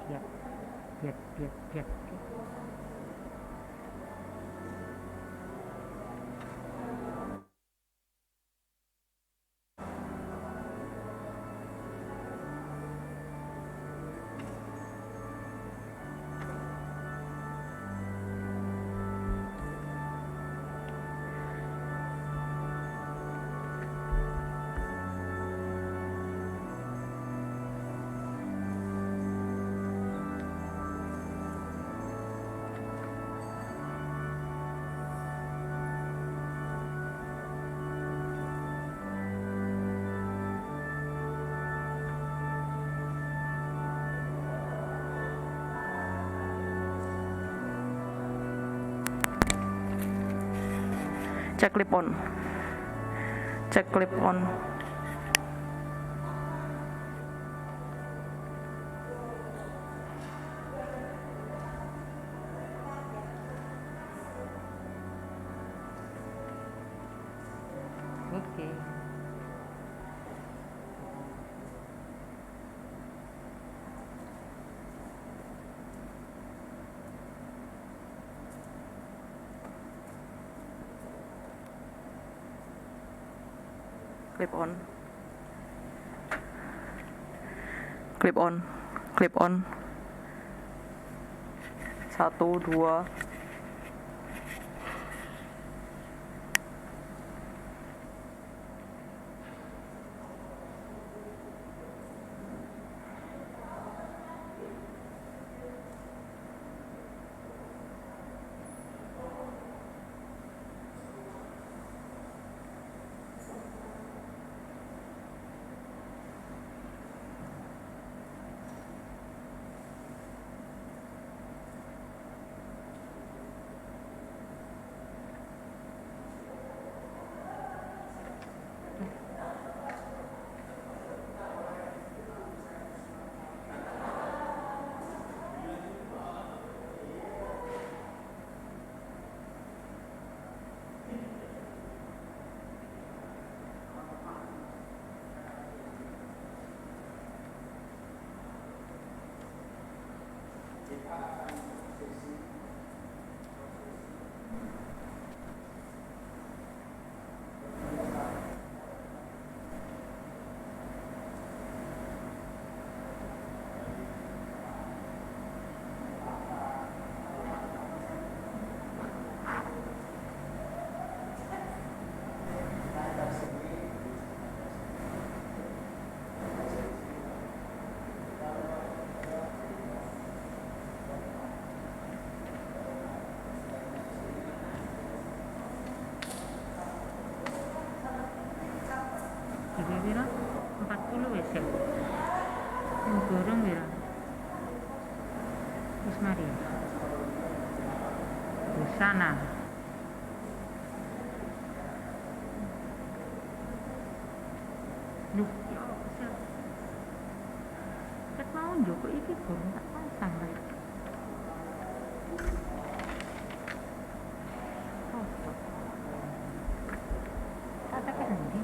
Biak, biak, biak, biak. Cek clip on. Cek clip on. Oke. Clip on. Clip on. Clip on. 1, 2. Jadi piro? 40 wis ya. Yang gorong piro? Wis mari. Di sana. Duh, ya apa ket mau njoko iki gorong tak pasang rek. Oh. Tak tak endi.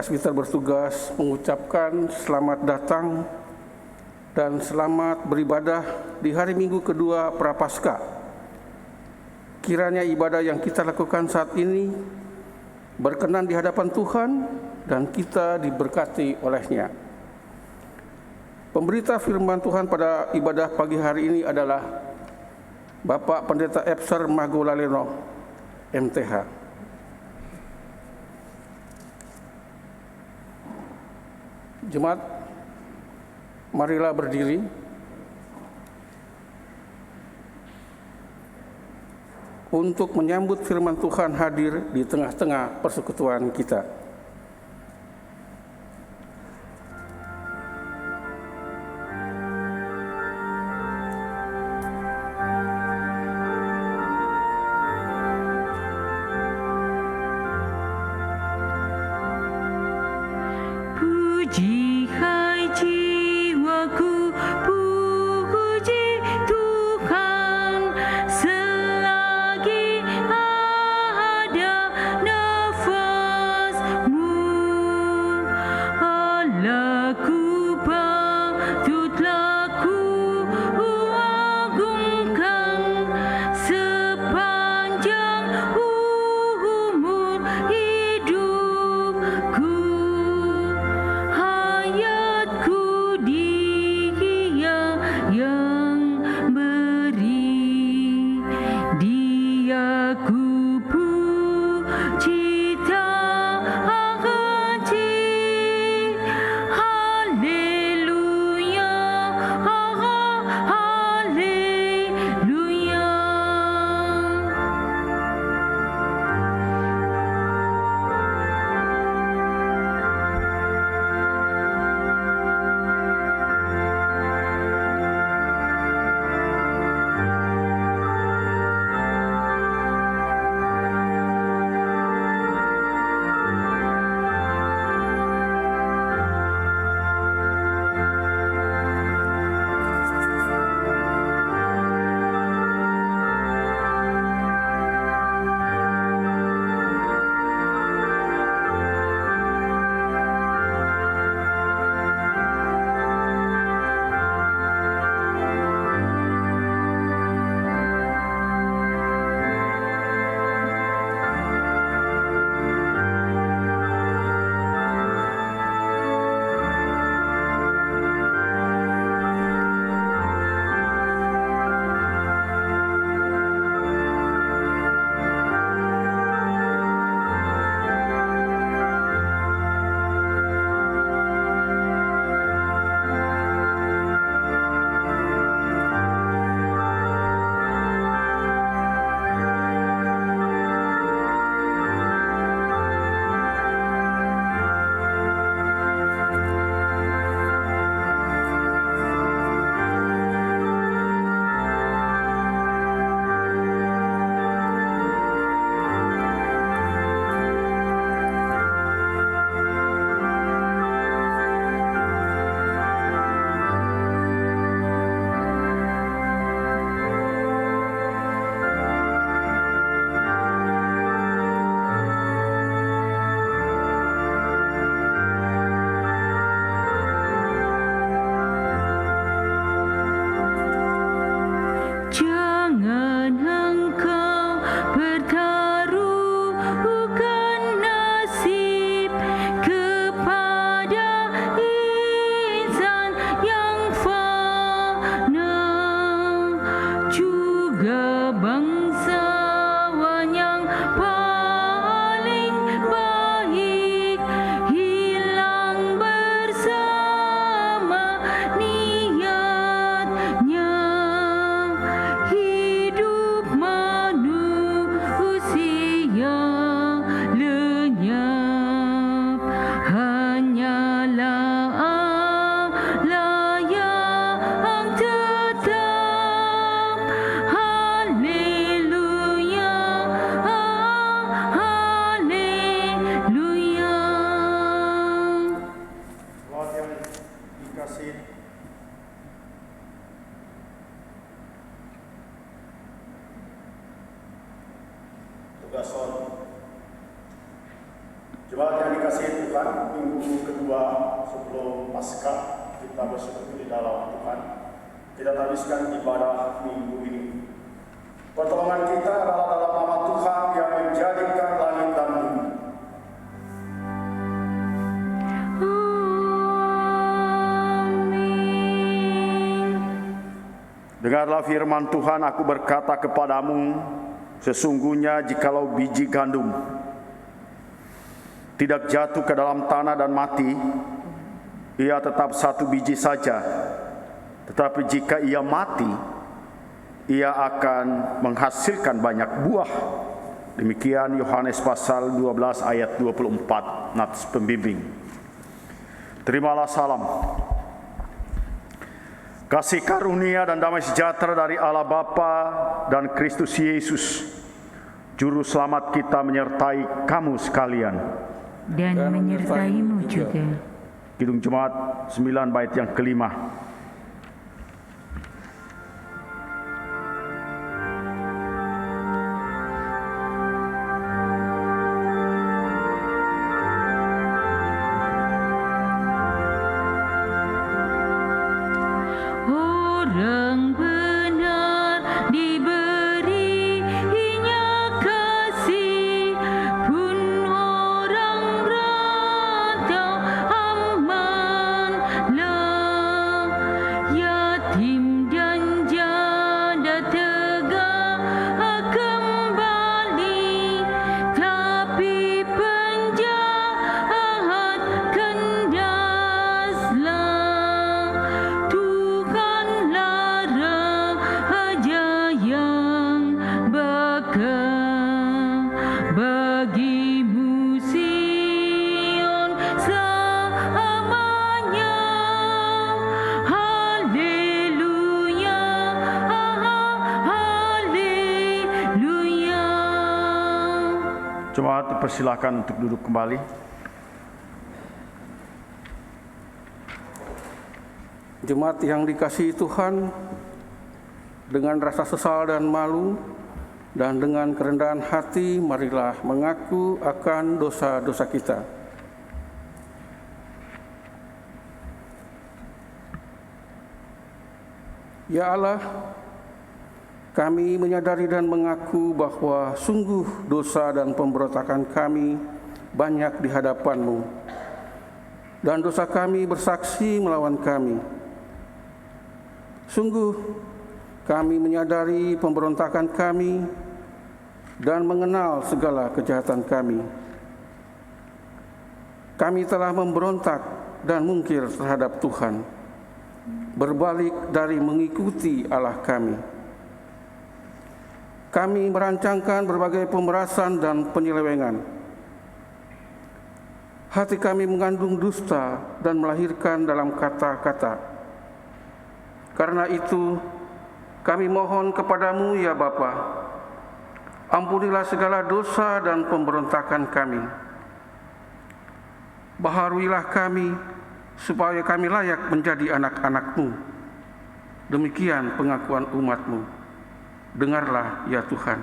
presbiter bertugas mengucapkan selamat datang dan selamat beribadah di hari Minggu kedua Prapaskah. Kiranya ibadah yang kita lakukan saat ini berkenan di hadapan Tuhan dan kita diberkati oleh-Nya. Pemberita firman Tuhan pada ibadah pagi hari ini adalah Bapak Pendeta Epser Magolaleno, MTH. Jemaat, marilah berdiri. Untuk menyambut firman Tuhan hadir di tengah-tengah persekutuan kita. Jemaat yang dikasihi Tuhan, minggu kedua sebelum Paskah kita bersekutu di dalam Tuhan. Kita habiskan ibadah minggu ini. Pertolongan kita adalah dalam nama Tuhan yang menjadikan langit dan bumi. Dengarlah firman Tuhan, aku berkata kepadamu, sesungguhnya jikalau biji gandum tidak jatuh ke dalam tanah dan mati, ia tetap satu biji saja. Tetapi jika ia mati, ia akan menghasilkan banyak buah. Demikian Yohanes pasal 12 ayat 24, nats pembimbing. Terimalah salam. Kasih karunia dan damai sejahtera dari Allah Bapa dan Kristus Yesus, Juru Selamat kita menyertai kamu sekalian. Dan menyertaimu juga. Kidung Jemaat 9 bait yang kelima. Orang benar diberinya kasih, pun orang rantau amanlah. Yatim dan janda tegak kembali, tapi penjahat kandaslah. Tuhanlah Raja yang bakal bagimu Sion selamanya. Haleluya, haleluya. Jemaat dipersilakan untuk duduk kembali. Jemaat yang dikasihi Tuhan, dengan rasa sesal dan malu dan dengan kerendahan hati, marilah mengaku akan dosa-dosa kita. Ya Allah, kami menyadari dan mengaku bahwa sungguh dosa dan pemberontakan kami banyak di hadapan-Mu, dan dosa kami bersaksi melawan kami. Sungguh kami menyadari pemberontakan kami dan mengenal segala kejahatan kami. Kami telah memberontak dan mungkir terhadap Tuhan, berbalik dari mengikuti Allah kami. Kami merancangkan berbagai pemerasan dan penyelewengan. Hati kami mengandung dusta dan melahirkan dalam kata-kata. Karena itu, kami mohon kepadamu ya Bapa, ampunilah segala dosa dan pemberontakan kami. Baharuilah kami, supaya kami layak menjadi anak-anak-Mu. Demikian pengakuan umat-Mu. Dengarlah ya Tuhan.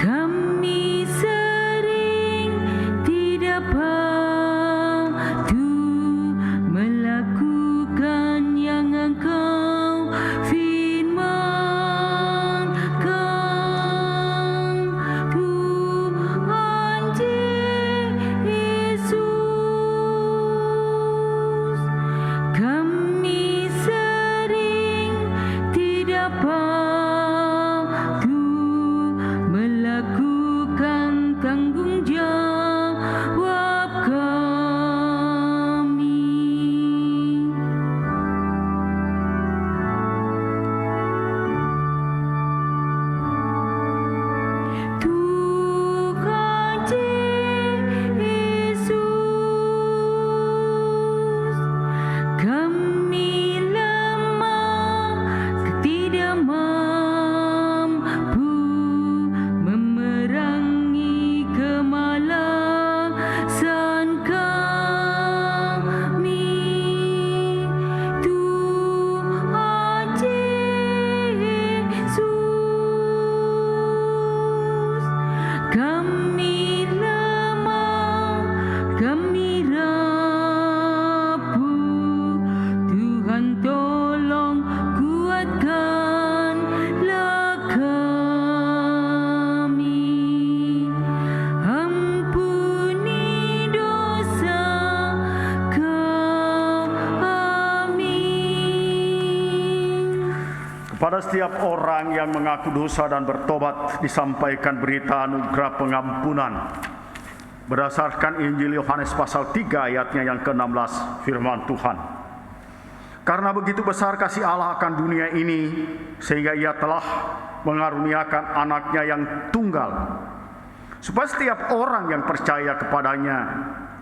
Kami sering tidak patuh melakukan Kepada setiap orang yang mengaku dosa dan bertobat disampaikan berita anugerah pengampunan. Berdasarkan Injil Yohanes pasal 3 ayatnya yang ke-16, firman Tuhan. Karena begitu besar kasih Allah akan dunia ini, sehingga ia telah mengaruniakan anaknya yang tunggal, supaya setiap orang yang percaya kepadanya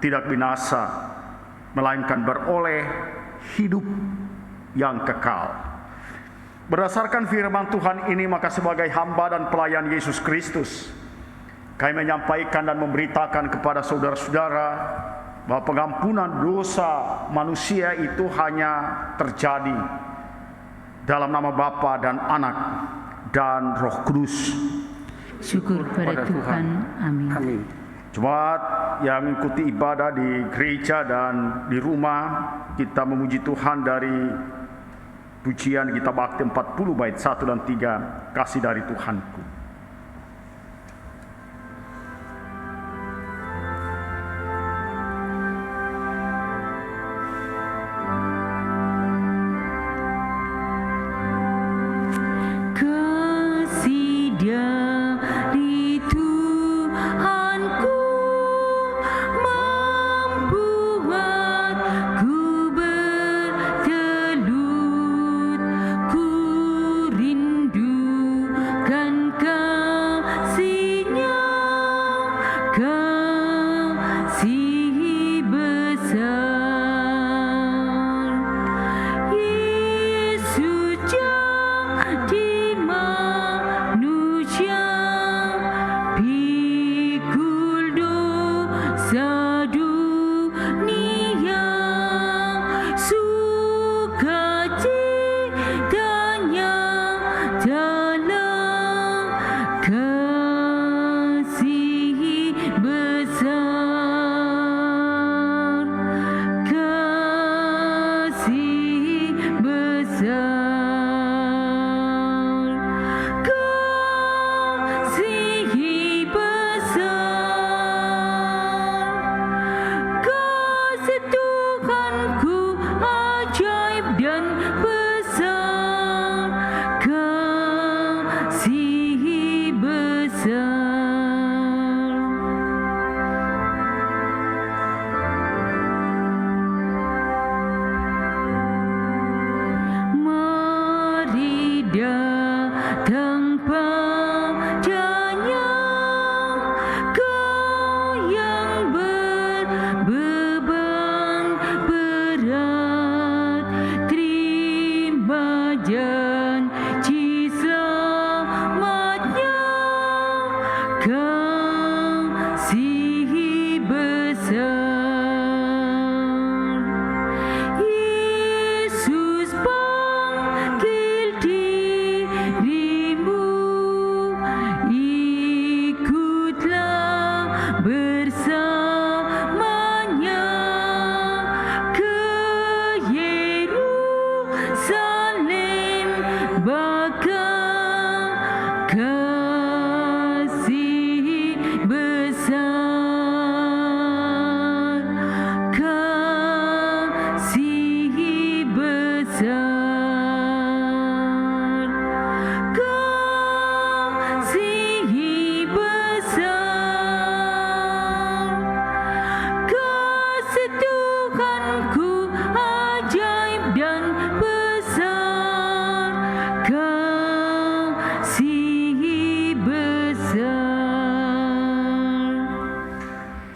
tidak binasa, melainkan beroleh hidup yang kekal. Berdasarkan firman Tuhan ini, maka sebagai hamba dan pelayan Yesus Kristus, kami menyampaikan dan memberitakan kepada saudara-saudara bahwa pengampunan dosa manusia itu hanya terjadi dalam nama Bapa dan Anak dan Roh Kudus. Syukur pada Tuhan. Amin. Amin. Jemaat yang mengikuti ibadah di gereja dan di rumah, kita memuji Tuhan dari pujian kita Bakti 40 bait 1 dan 3, Kasih dari Tuhanku.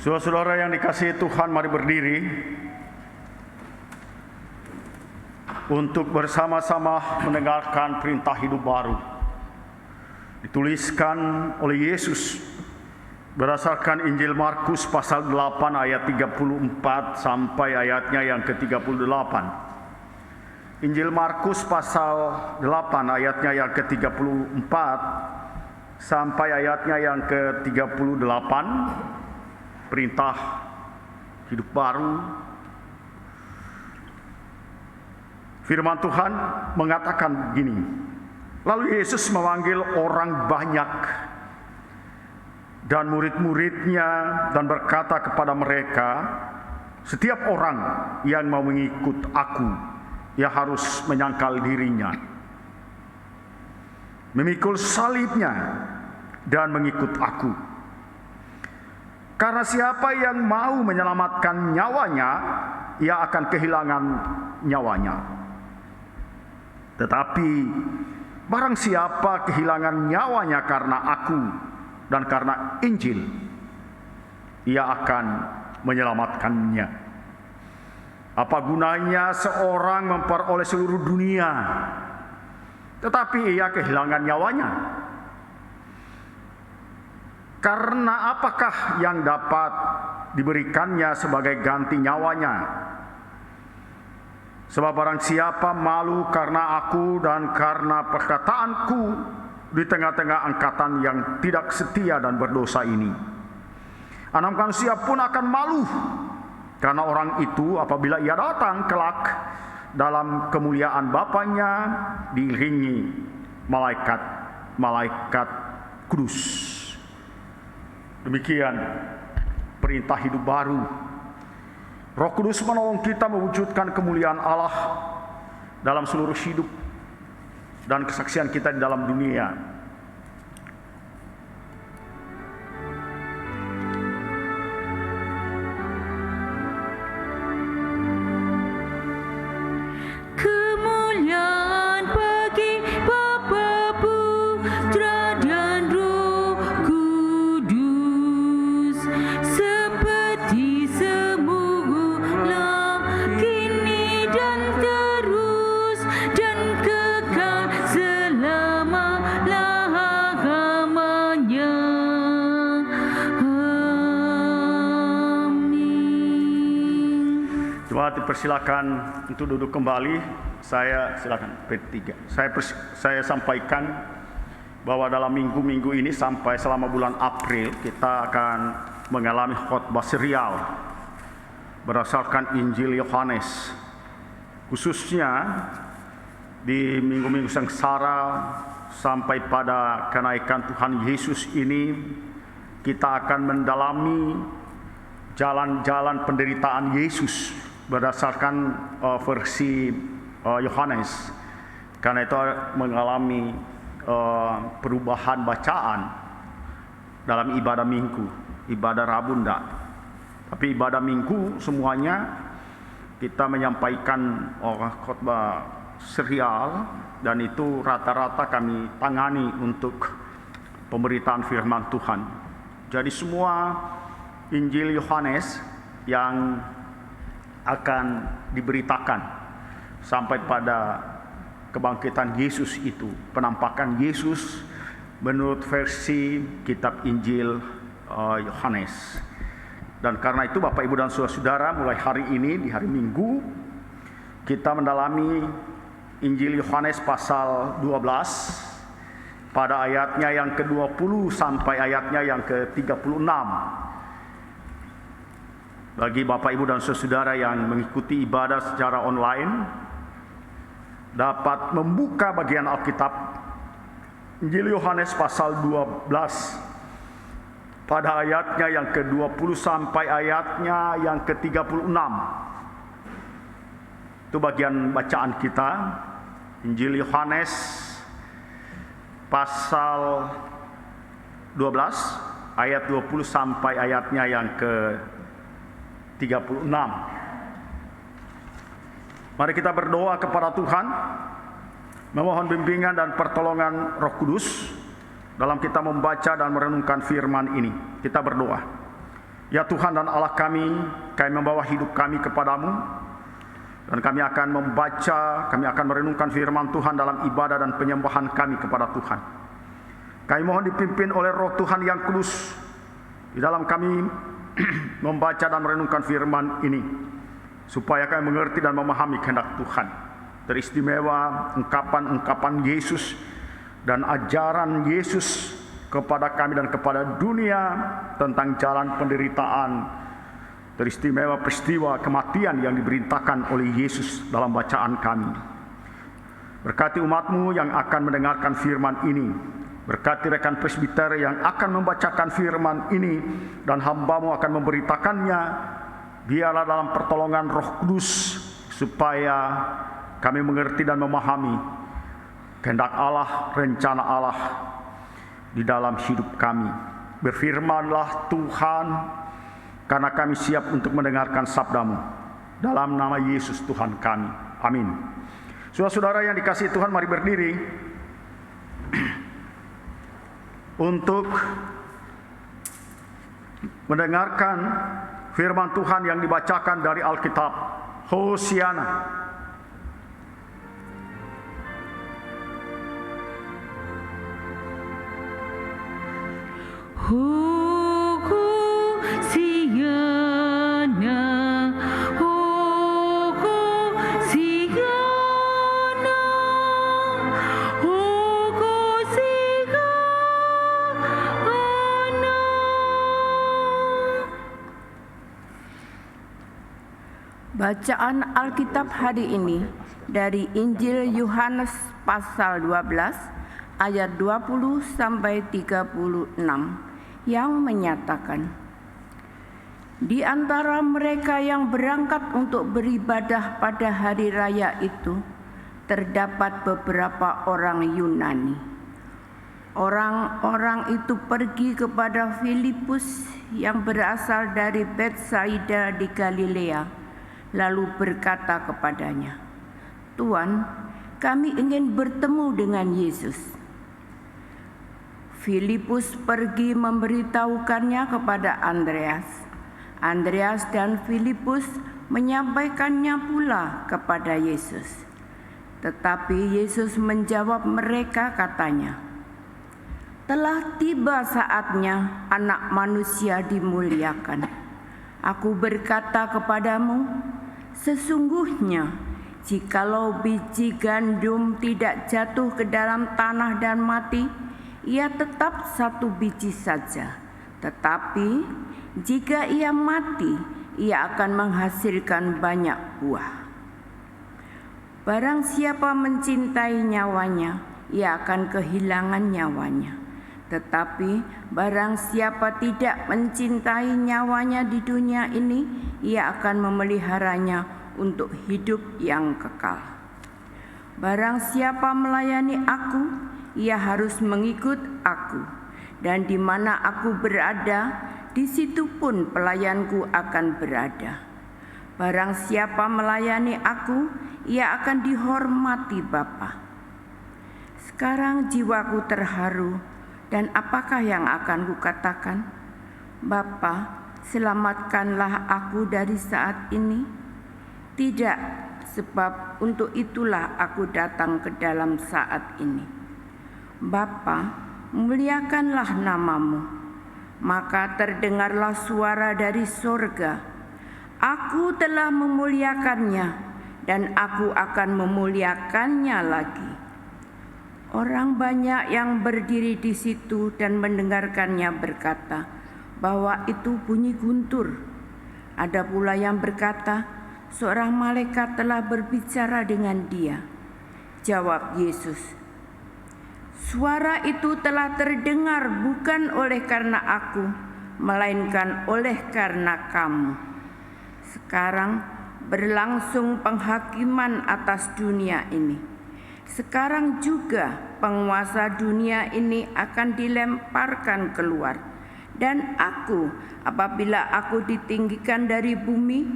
Saudara-saudara yang dikasihi Tuhan, mari berdiri untuk bersama-sama mendengarkan perintah hidup baru. Dituliskan oleh Yesus berdasarkan Injil Markus pasal 8 ayat 34 sampai ayatnya yang ke-38. Injil Markus pasal 8 ayatnya yang ke-34 sampai ayatnya yang ke-38. Perintah hidup baru. Firman Tuhan mengatakan begini. Lalu Yesus memanggil orang banyak dan murid-muridnya dan berkata kepada mereka, setiap orang yang mau mengikut aku, ia harus menyangkal dirinya memikul salibnya, dan mengikut aku. Karena siapa yang mau menyelamatkan nyawanya, ia akan kehilangan nyawanya. Tetapi barang siapa kehilangan nyawanya karena aku dan karena Injil, ia akan menyelamatkannya. Apa gunanya seorang memperoleh seluruh dunia, tetapi ia kehilangan nyawanya? Karena apakah yang dapat diberikannya sebagai ganti nyawanya? Sebab barang siapa malu karena aku dan karena perkataanku di tengah-tengah angkatan yang tidak setia dan berdosa ini, anak manusia pun akan malu karena orang itu apabila ia datang kelak dalam kemuliaan Bapanya diiringi malaikat kudus. Demikian perintah hidup baru. Roh Kudus menolong kita mewujudkan kemuliaan Allah dalam seluruh hidup dan kesaksian kita di dalam dunia. Persilakan untuk duduk kembali. Saya silakan P3. Saya sampaikan bahwa dalam minggu-minggu ini sampai selama bulan April kita akan mengalami khotbah serial berdasarkan Injil Yohanes. Khususnya di minggu-minggu sengsara sampai pada kenaikan Tuhan Yesus ini, kita akan mendalami jalan-jalan penderitaan Yesus berdasarkan versi Yohanes. Karena itu mengalami perubahan bacaan dalam ibadah minggu, ibadah Rabu enggak. Tapi ibadah minggu semuanya kita menyampaikan khotbah serial, dan itu rata-rata kami tangani untuk pemberitaan firman Tuhan. Jadi semua Injil Yohanes yang akan diberitakan sampai pada kebangkitan Yesus itu, penampakan Yesus menurut versi kitab Injil Yohanes. Dan karena itu Bapak Ibu dan saudara-saudara, mulai hari ini di hari Minggu kita mendalami Injil Yohanes pasal 12 pada ayatnya yang ke-20 sampai ayatnya yang ke-36. Bagi Bapak Ibu dan saudara yang mengikuti ibadah secara online, dapat membuka bagian Alkitab Injil Yohanes pasal 12 pada ayatnya yang ke-20 sampai ayatnya yang ke-36. Itu bagian bacaan kita, Injil Yohanes pasal 12 ayat 20 sampai ayatnya yang ke-36. Mari kita berdoa kepada Tuhan, memohon bimbingan dan pertolongan Roh Kudus dalam kita membaca dan merenungkan firman ini. Kita berdoa. Ya Tuhan dan Allah kami membawa hidup kami kepadamu, dan kami akan membaca, kami akan merenungkan firman Tuhan dalam ibadah dan penyembahan kami kepada Tuhan. Kami mohon dipimpin oleh Roh Tuhan yang kudus di dalam kami membaca dan merenungkan firman ini, supaya kami mengerti dan memahami kehendak Tuhan. Teristimewa ungkapan-ungkapan Yesus dan ajaran Yesus kepada kami dan kepada dunia tentang jalan penderitaan. Teristimewa peristiwa kematian yang diberitakan oleh Yesus dalam bacaan kami. Berkati umat-Mu yang akan mendengarkan firman ini. Berkati rekan presbiter yang akan membacakan firman ini dan hamba-Mu akan memberitakannya. Biarlah dalam pertolongan Roh Kudus supaya kami mengerti dan memahami kehendak Allah, rencana Allah di dalam hidup kami. Berfirmanlah Tuhan, karena kami siap untuk mendengarkan sabda-Mu. Dalam nama Yesus Tuhan kami. Amin. Saudara-saudara yang dikasihi Tuhan, mari berdiri untuk mendengarkan firman Tuhan yang dibacakan dari Alkitab. Hosiana. Bacaan Alkitab hari ini dari Injil Yohanes pasal 12 ayat 20 sampai 36 yang menyatakan, di antara mereka yang berangkat untuk beribadah pada hari raya itu terdapat beberapa orang Yunani. Orang-orang itu pergi kepada Filipus yang berasal dari Betsaida di Galilea, lalu berkata kepadanya, "Tuan, kami ingin bertemu dengan Yesus." Filipus pergi memberitahukannya kepada Andreas. Andreas dan Filipus menyampaikannya pula kepada Yesus. Tetapi Yesus menjawab mereka, katanya, "Telah tiba saatnya Anak Manusia dimuliakan. Aku berkata kepadamu, sesungguhnya jikalau biji gandum tidak jatuh ke dalam tanah dan mati, ia tetap satu biji saja. Tetapi jika ia mati, ia akan menghasilkan banyak buah. Barang siapa mencintai nyawanya, ia akan kehilangan nyawanya. Tetapi barang siapa tidak mencintai nyawanya di dunia ini, ia akan memeliharanya untuk hidup yang kekal. Barang siapa melayani aku, ia harus mengikut aku, dan di mana aku berada, di situ pun pelayanku akan berada. Barang siapa melayani aku, ia akan dihormati Bapa." Sekarang jiwaku terharu, dan apakah yang akan kukatakan? "Bapa, selamatkanlah aku dari saat ini." Tidak, sebab untuk itulah aku datang ke dalam saat ini. "Bapa, muliakanlah nama-Mu." Maka terdengarlah suara dari sorga, "Aku telah memuliakannya, dan aku akan memuliakannya lagi." Orang banyak yang berdiri di situ dan mendengarkannya berkata bahwa itu bunyi guntur. Ada pula yang berkata, "Seorang malaikat telah berbicara dengan dia." Jawab Yesus, "Suara itu telah terdengar bukan oleh karena aku, melainkan oleh karena kamu. Sekarang berlangsung penghakiman atas dunia ini. Sekarang juga penguasa dunia ini akan dilemparkan keluar. Dan aku, apabila aku ditinggikan dari bumi,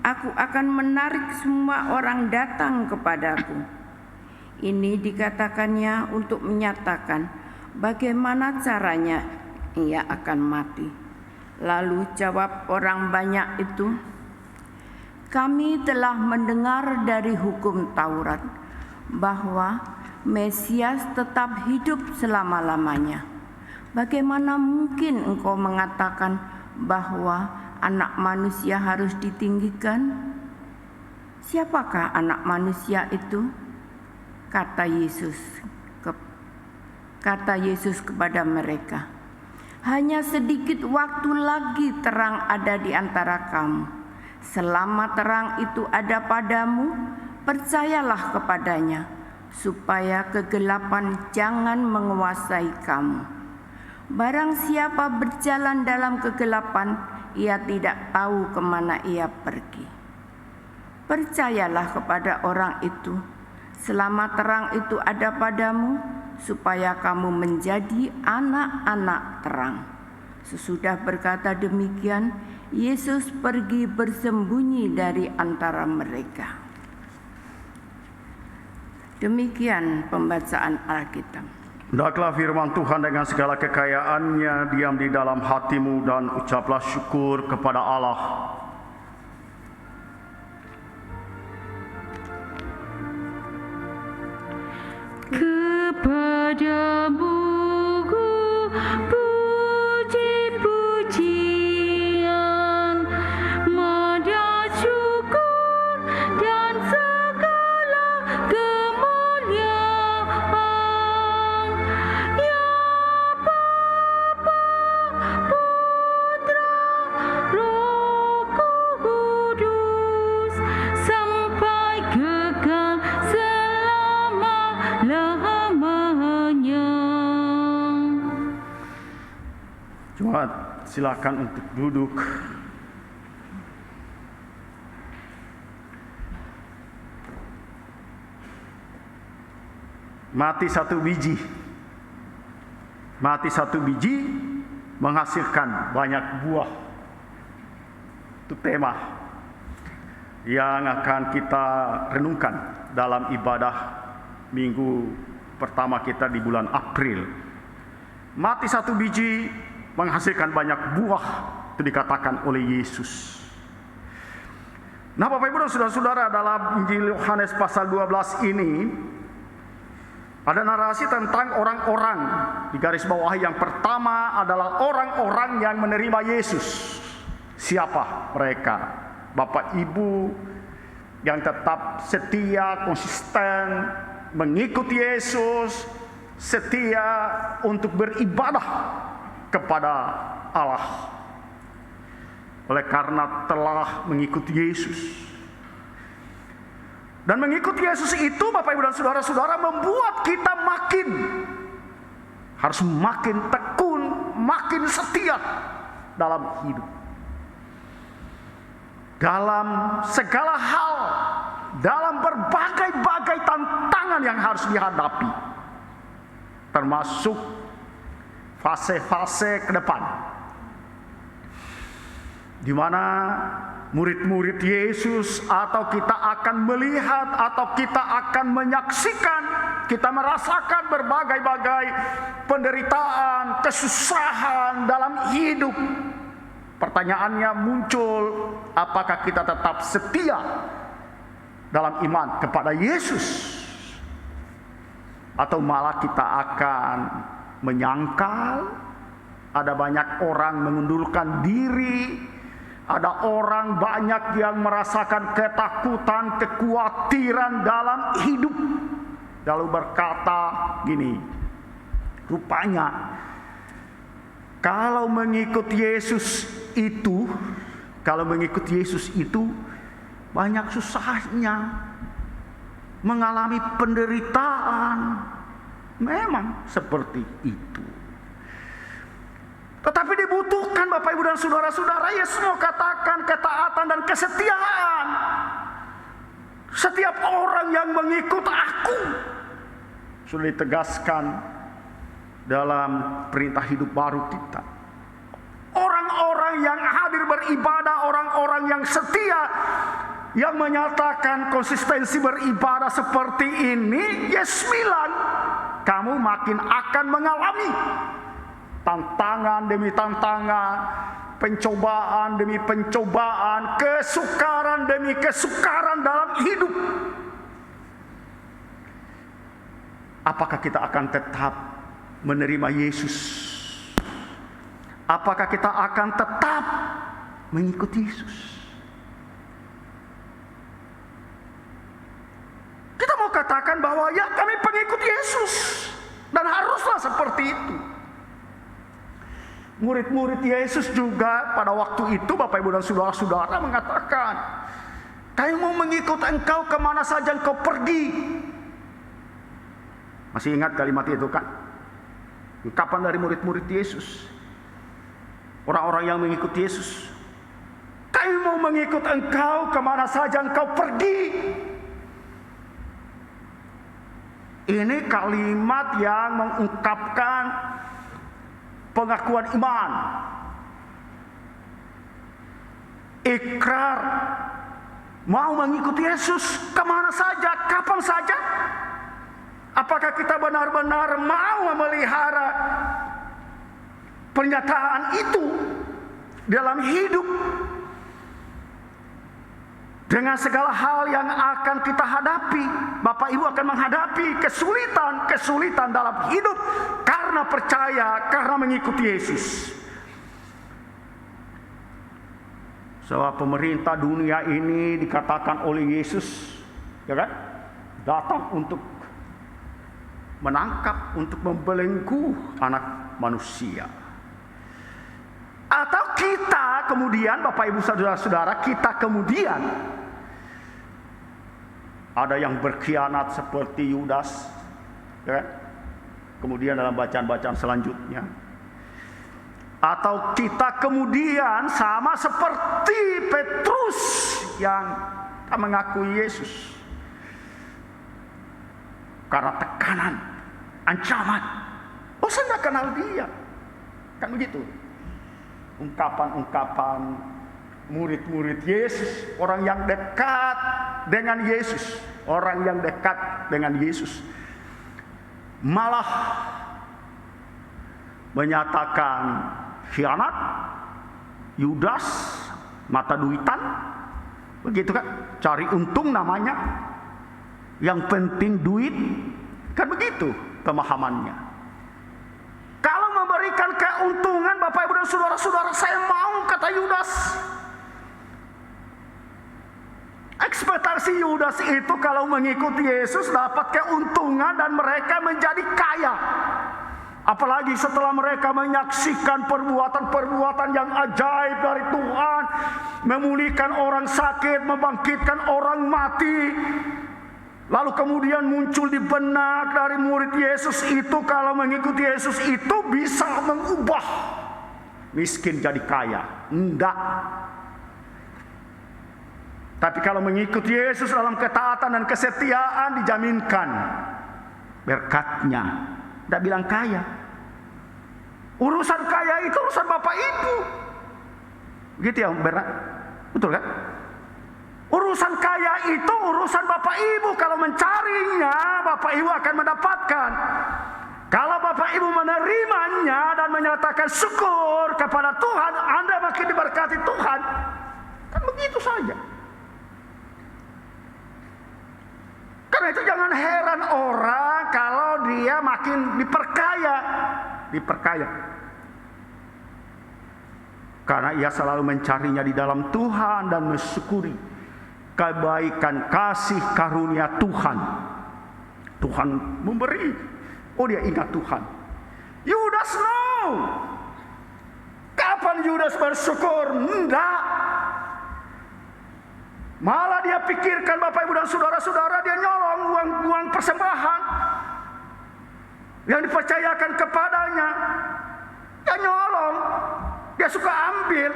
aku akan menarik semua orang datang kepadaku." Ini dikatakannya untuk menyatakan bagaimana caranya ia akan mati. Lalu jawab orang banyak itu, "Kami telah mendengar dari hukum Taurat bahwa Mesias tetap hidup selama-lamanya. Bagaimana mungkin engkau mengatakan bahwa Anak Manusia harus ditinggikan? Siapakah Anak Manusia itu?" Kata Yesus kepada mereka, "Hanya sedikit waktu lagi terang ada di antara kamu. Selama terang itu ada padamu, percayalah kepadanya, supaya kegelapan jangan menguasai kamu. Barang siapa berjalan dalam kegelapan, ia tidak tahu kemana ia pergi." Percayalah kepada orang itu, selama terang itu ada padamu, supaya kamu menjadi anak-anak terang." Sesudah berkata demikian, Yesus pergi bersembunyi dari antara mereka. Demikian pembacaan Alkitab. Hendaklah firman Tuhan dengan segala kekayaannya diam di dalam hatimu dan ucaplah syukur kepada Allah. Kepadamu puji-pujian, mada syukur dan segala kemuliaan, ya Bapa, Putra, Roh Kudus, sampai kekal selama-lamanya. Jemaat, silakan untuk duduk. Mati satu biji. Mati satu biji menghasilkan banyak buah. Itu tema yang akan kita renungkan dalam ibadah minggu pertama kita di bulan April. Mati satu biji menghasilkan banyak buah, itu dikatakan oleh Yesus. Nah, Bapak Ibu dan Saudara-saudara, dalam Injil Yohanes pasal 12 ini ada narasi tentang orang-orang. Di garis bawah yang pertama adalah orang-orang yang menerima Yesus. Siapa mereka? Bapak Ibu yang tetap setia, konsisten mengikuti Yesus, setia untuk beribadah kepada Allah. Oleh karena telah mengikuti Yesus. Dan mengikuti Yesus itu, Bapak Ibu dan Saudara-saudara, membuat kita harus makin tekun, makin setia dalam hidup. Dalam segala hal, dalam berbagai-bagai tantangan yang harus dihadapi. Termasuk fase-fase ke depan, di mana murid-murid Yesus atau kita akan melihat atau kita akan menyaksikan, kita merasakan berbagai-bagai penderitaan, kesusahan dalam hidup. Pertanyaannya muncul, apakah kita tetap setia dalam iman kepada Yesus? Atau malah kita akan menyangkal? Ada banyak orang mengundurkan diri, ada orang banyak yang merasakan ketakutan, kekhawatiran dalam hidup, lalu berkata gini, rupanya kalau mengikut Yesus itu, banyak susahnya, mengalami penderitaan. Memang seperti itu. Tetapi dibutuhkan, Bapak Ibu dan Saudara-saudara, Yesus mau katakan ketaatan dan kesetiaan. Setiap orang yang mengikut aku, sudah ditegaskan dalam perintah hidup baru kita. Orang-orang yang hadir beribadah, orang-orang yang setia, yang menyatakan konsistensi beribadah seperti ini, Yesus bilang, kamu makin akan mengalami tantangan demi tantangan, pencobaan demi pencobaan, kesukaran demi kesukaran dalam hidup. Apakah kita akan tetap menerima Yesus? Apakah kita akan tetap mengikuti Yesus? Kita mau katakan bahwa ya, kami pengikut Yesus, dan haruslah seperti itu. Murid-murid Yesus juga pada waktu itu, Bapak Ibu dan Saudara-saudara, mengatakan, kami mau mengikut engkau kemana saja engkau pergi. Masih ingat kalimat itu kan? Ungkapan dari murid-murid Yesus, orang-orang yang mengikuti Yesus. Kami mau mengikut engkau kemana saja engkau pergi. Ini kalimat yang mengungkapkan pengakuan iman, ikrar mau mengikuti Yesus kemana saja, kapan saja. Apakah kita benar-benar mau memelihara pernyataan itu dalam hidup, dengan segala hal yang akan kita hadapi? Bapak Ibu akan menghadapi kesulitan dalam hidup karena percaya, karena mengikuti Yesus. Sebab pemerintah dunia ini dikatakan oleh Yesus, ya kan, datang untuk menangkap, untuk membelenggu anak manusia. Atau kita kemudian, Bapak Ibu Saudara-saudara, kita kemudian ada yang berkhianat seperti Yudas, ya kan? Kemudian dalam bacaan-bacaan selanjutnya, atau kita kemudian sama seperti Petrus yang tak mengakui Yesus karena tekanan, ancaman. Oh, saya tidak kenal dia, kan begitu. Ungkapan-ungkapan murid-murid Yesus, orang yang dekat dengan Yesus, orang yang dekat dengan Yesus, malah menyatakan khianat, Yudas, mata duitan, begitu kan? Cari untung namanya, yang penting duit, kan begitu pemahamannya. Kalau memberikan keuntungan, Bapak Ibu dan Saudara-saudara, saya mau, kata Yudas. Ekspektasi Yudas itu kalau mengikuti Yesus dapat keuntungan dan mereka menjadi kaya. Apalagi setelah mereka menyaksikan perbuatan-perbuatan yang ajaib dari Tuhan, memulihkan orang sakit, membangkitkan orang mati. Lalu kemudian muncul di benak dari murid Yesus itu, kalau mengikuti Yesus itu bisa mengubah miskin jadi kaya. Enggak. Tapi kalau mengikuti Yesus dalam ketaatan dan kesetiaan, dijaminkan berkatnya. Tidak bilang kaya. Urusan kaya itu urusan Bapak Ibu. Begitu ya, benar? Betul kan? Urusan kaya itu urusan Bapak Ibu. Kalau mencarinya, Bapak Ibu akan mendapatkan. Kalau Bapak Ibu menerimanya dan menyatakan syukur kepada Tuhan, Anda makin diberkati Tuhan. Kan begitu saja. Karena itu jangan heran orang kalau dia makin diperkaya. Karena ia selalu mencarinya di dalam Tuhan dan mensyukuri kebaikan kasih karunia Tuhan. Tuhan memberi. Oh, dia ingat Tuhan. Yudas no. Kapan Yudas bersyukur? Enggak. Malah dia pikirkan, Bapak Ibu dan Saudara-saudara, dia nyolong uang persembahan yang dipercayakan kepadanya. Dia nyolong. Dia suka ambil.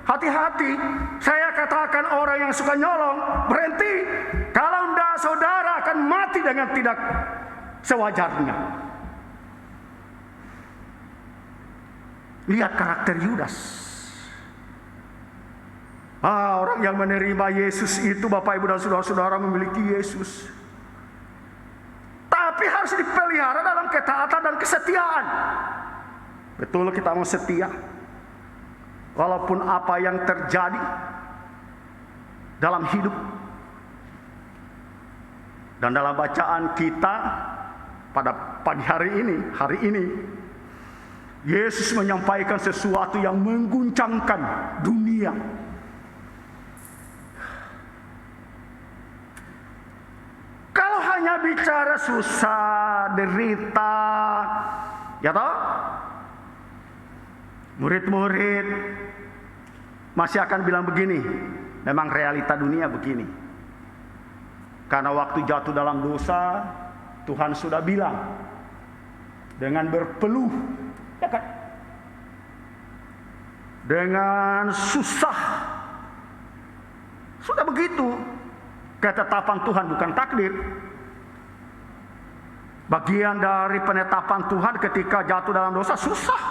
Hati-hati, saya katakan orang yang suka nyolong, berhenti. Kalau enggak, saudara akan mati dengan tidak sewajarnya. Lihat karakter Yudas. Orang yang menerima Yesus itu, Bapak Ibu dan Saudara-saudara, memiliki Yesus. Tapi harus dipelihara dalam ketaatan dan kesetiaan. Betul kita mau setia. Walaupun apa yang terjadi dalam hidup. Dan dalam bacaan kita pada pagi hari ini, Yesus menyampaikan sesuatu yang mengguncangkan dunia. Kalau hanya bicara susah, derita, ya toh? Murid-murid masih akan bilang begini, memang realita dunia begini. Karena waktu jatuh dalam dosa, Tuhan sudah bilang, dengan berpeluh, ya kan? Dengan susah, sudah begitu. Ketetapan Tuhan bukan takdir. Bagian dari penetapan Tuhan ketika jatuh dalam dosa susah.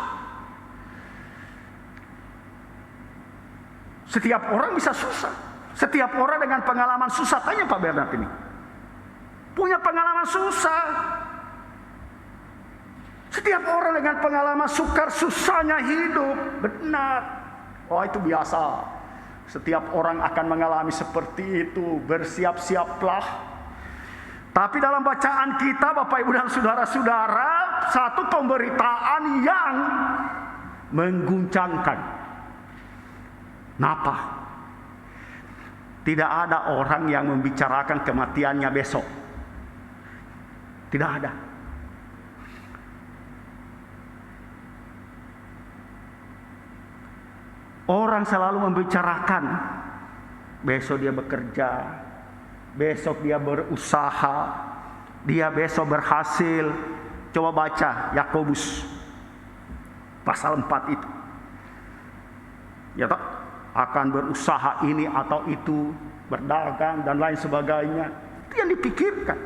Setiap orang bisa susah. Setiap orang dengan pengalaman susah. Tanya Pak Bernard ini. Punya pengalaman susah. Setiap orang dengan pengalaman sukar susahnya hidup. Benar. Oh, itu biasa. Setiap orang akan mengalami seperti itu. Bersiap-siaplah. Tapi dalam bacaan kita, Bapak Ibu dan saudara-saudara, satu pemberitaan yang mengguncangkan. Kenapa? Tidak ada orang yang membicarakan kematiannya besok. Tidak ada. Orang selalu membicarakan besok dia bekerja, besok dia berusaha, dia besok berhasil. Coba baca Yakobus pasal 4 itu. Ya toh, akan berusaha ini atau itu, berdagang dan lain sebagainya. Itu yang dipikirkan.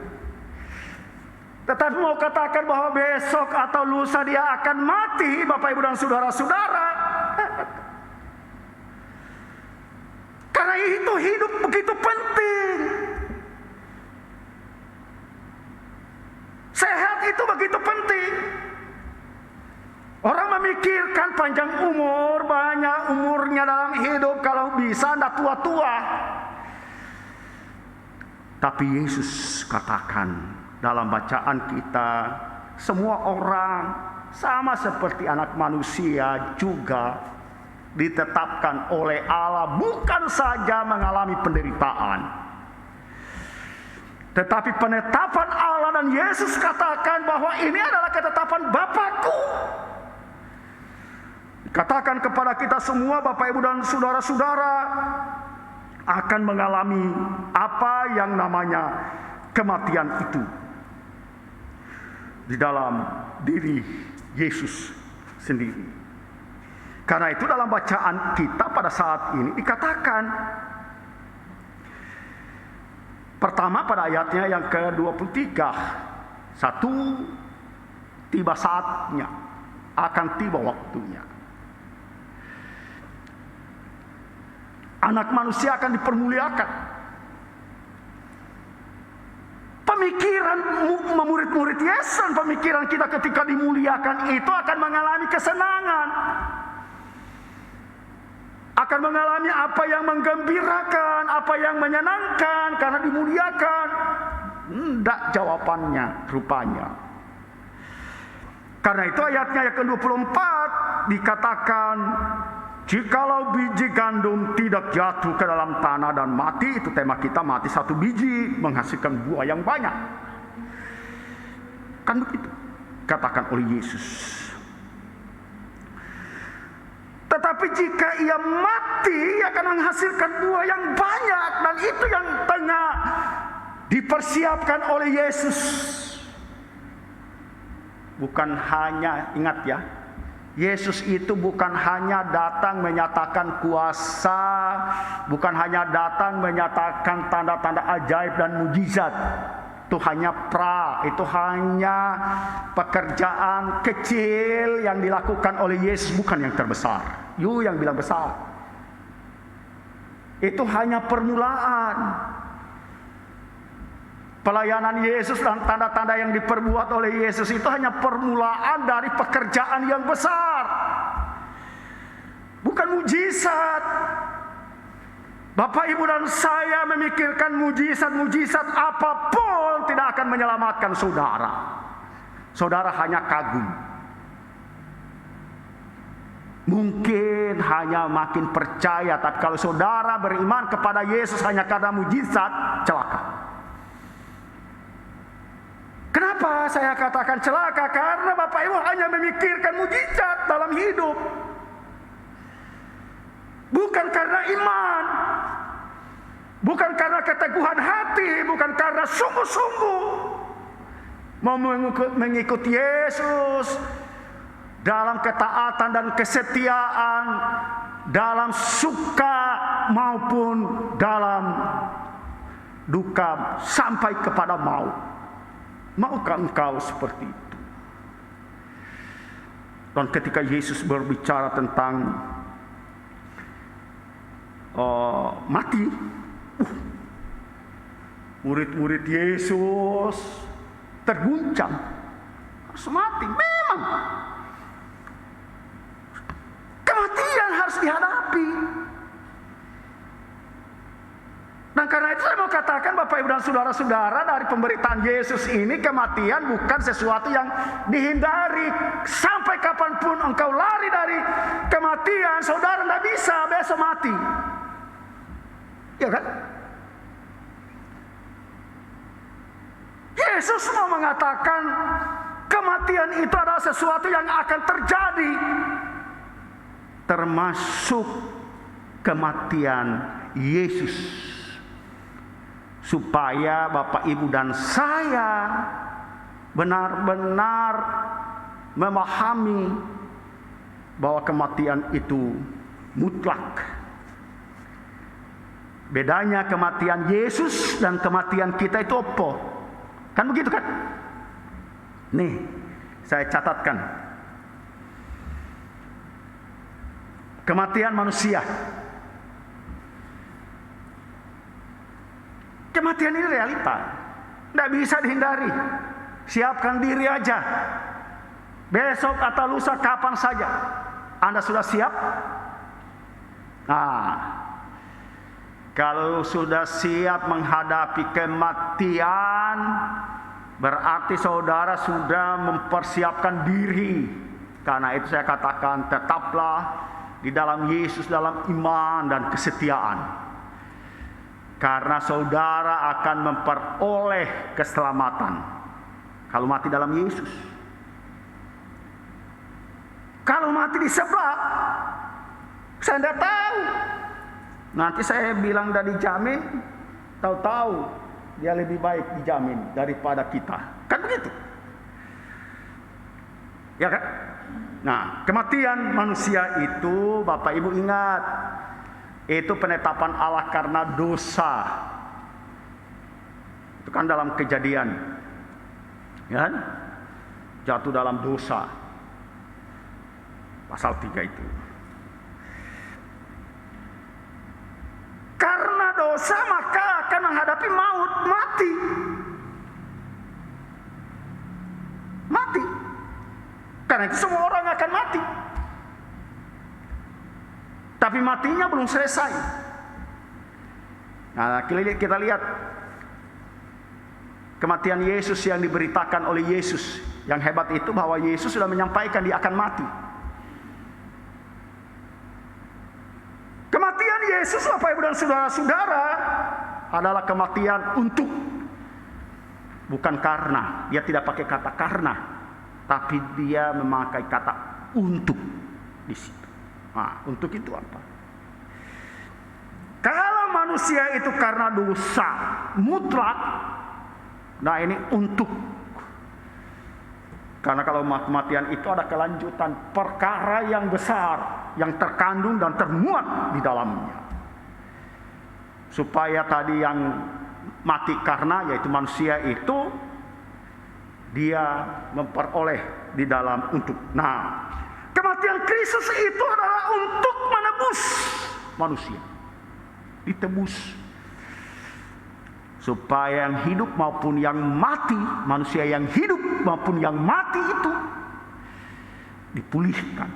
Tetapi mau katakan bahwa besok atau lusa dia akan mati, Bapak Ibu dan saudara-saudara. Karena itu hidup begitu penting. Sehat itu begitu penting. Orang memikirkan panjang umur, banyak umurnya dalam hidup, kalau bisa anda tua-tua. Tapi Yesus katakan dalam bacaan kita, semua orang sama seperti anak manusia juga ditetapkan oleh Allah bukan saja mengalami penderitaan, tetapi penetapan Allah dan Yesus katakan bahwa ini adalah ketetapan Bapakku. Katakan kepada kita semua, Bapak Ibu dan saudara-saudara, akan mengalami apa yang namanya kematian itu di dalam diri Yesus sendiri. Karena itu dalam bacaan kita pada saat ini dikatakan, pertama pada ayatnya yang ke-23, satu, tiba saatnya, akan tiba waktunya. Anak manusia akan dipermuliakan. Pemikiran murid-murid Yesus, pemikiran kita ketika dimuliakan itu akan mengalami kesenangan. Akan mengalami apa yang menggembirakan, apa yang menyenangkan karena dimuliakan. Tidak jawabannya rupanya. Karena itu ayatnya yang ke-24 dikatakan, jikalau biji gandum tidak jatuh ke dalam tanah dan mati, itu tema kita, mati satu biji menghasilkan buah yang banyak. Kan begitu katakan oleh Yesus. Tetapi jika ia mati, ia akan menghasilkan buah yang banyak. Dan itu yang tengah dipersiapkan oleh Yesus. Bukan hanya, ingat ya, Yesus itu bukan hanya datang menyatakan kuasa, bukan hanya datang menyatakan tanda-tanda ajaib dan mujizat. Itu hanya itu hanya pekerjaan kecil yang dilakukan oleh Yesus, bukan yang terbesar. You yang bilang besar. Itu hanya permulaan. Pelayanan Yesus dan tanda-tanda yang diperbuat oleh Yesus itu hanya permulaan dari pekerjaan yang besar. Bukan mujizat. Bapak, Ibu dan saya memikirkan mujizat-mujizat apapun tidak akan menyelamatkan saudara. Saudara hanya kagum. Mungkin hanya makin percaya, tapi kalau saudara beriman kepada Yesus hanya karena mujizat, celaka. Kenapa saya katakan celaka? Karena Bapak Ibu hanya memikirkan mujizat dalam hidup. Bukan karena iman, bukan karena keteguhan hati, bukan karena sungguh-sungguh mau mengikuti Yesus dalam ketaatan dan kesetiaan, dalam suka maupun dalam duka sampai kepada maut. Maukah engkau seperti itu? Dan ketika Yesus berbicara tentang mati, murid-murid Yesus terguncang. Harus mati, memang. Kematian harus dihadapi. Dan karena itu saya mau katakan Bapak Ibu dan Saudara-saudara, dari pemberitaan Yesus ini, kematian bukan sesuatu yang dihindari. Sampai kapanpun engkau lari dari kematian, saudara tidak bisa besok mati. Ya kan? Yesus mau mengatakan kematian itu adalah sesuatu yang akan terjadi, termasuk kematian Yesus, supaya Bapak Ibu dan saya benar-benar memahami bahwa kematian itu mutlak. Bedanya kematian Yesus dan kematian kita itu apa? Kan begitu kan? Nih, saya catatkan. Kematian manusia. Kematian ini realita. Tidak bisa dihindari. Siapkan diri aja. Besok atau lusa kapan saja. Anda sudah siap? Nah, kalau sudah siap menghadapi kematian, berarti saudara sudah mempersiapkan diri. Karena itu saya katakan, tetaplah di dalam Yesus, dalam iman dan kesetiaan. Karena saudara akan memperoleh keselamatan kalau mati dalam Yesus. Kalau mati di sebelah, saya tidak tahu. Nanti saya bilang dari dijamin, tahu-tahu dia lebih baik dijamin daripada kita. Kan begitu? Ya kan? Nah, kematian manusia itu, Bapak Ibu ingat, itu penetapan Allah karena dosa. Itu kan dalam Kejadian, ya kan? Jatuh dalam dosa, pasal 3 itu. Karena dosa maka akan menghadapi maut, mati. Mati. Karena itu semua orang akan mati. Tapi matinya belum selesai. Nah, kita lihat kematian Yesus yang diberitakan oleh Yesus. Yang hebat itu bahwa Yesus sudah menyampaikan dia akan mati. Kematian Yesus, Bapak Ibu dan Saudara-saudara, adalah kematian untuk. Bukan karena. Dia tidak pakai kata karena, tapi dia memakai kata untuk di situ. Nah, untuk itu apa? Kalau manusia itu karena dosa mutlak, nah ini untuk. Karena kalau kematian itu ada kelanjutan perkara yang besar, yang terkandung dan termuat di dalamnya. Supaya tadi yang mati karena, yaitu manusia itu, dia memperoleh di dalam untuk. Nah, kematian Kristus itu adalah untuk menebus manusia. Ditebus. Supaya yang hidup maupun yang mati, manusia yang hidup maupun yang mati itu dipulihkan,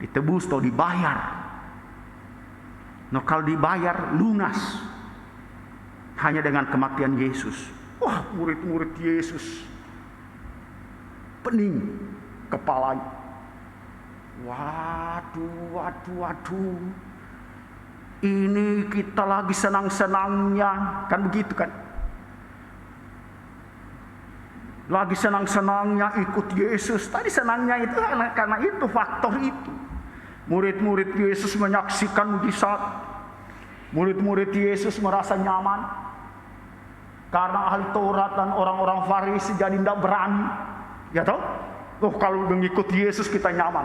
ditebus atau dibayar. Nah, kalau dibayar lunas hanya dengan kematian Yesus. Wah, murid-murid Yesus pening kepalanya. Waduh. Ini kita lagi senang-senangnya, kan begitu kan? Lagi senang-senangnya ikut Yesus. Tadi senangnya itu karena itu, faktor itu. Murid-murid Yesus menyaksikan mujizat. Murid-murid Yesus merasa nyaman. Karena ahli Taurat dan orang-orang Farisi jadi tidak berani. Ya tahu? Oh, kalau mengikut Yesus kita nyaman.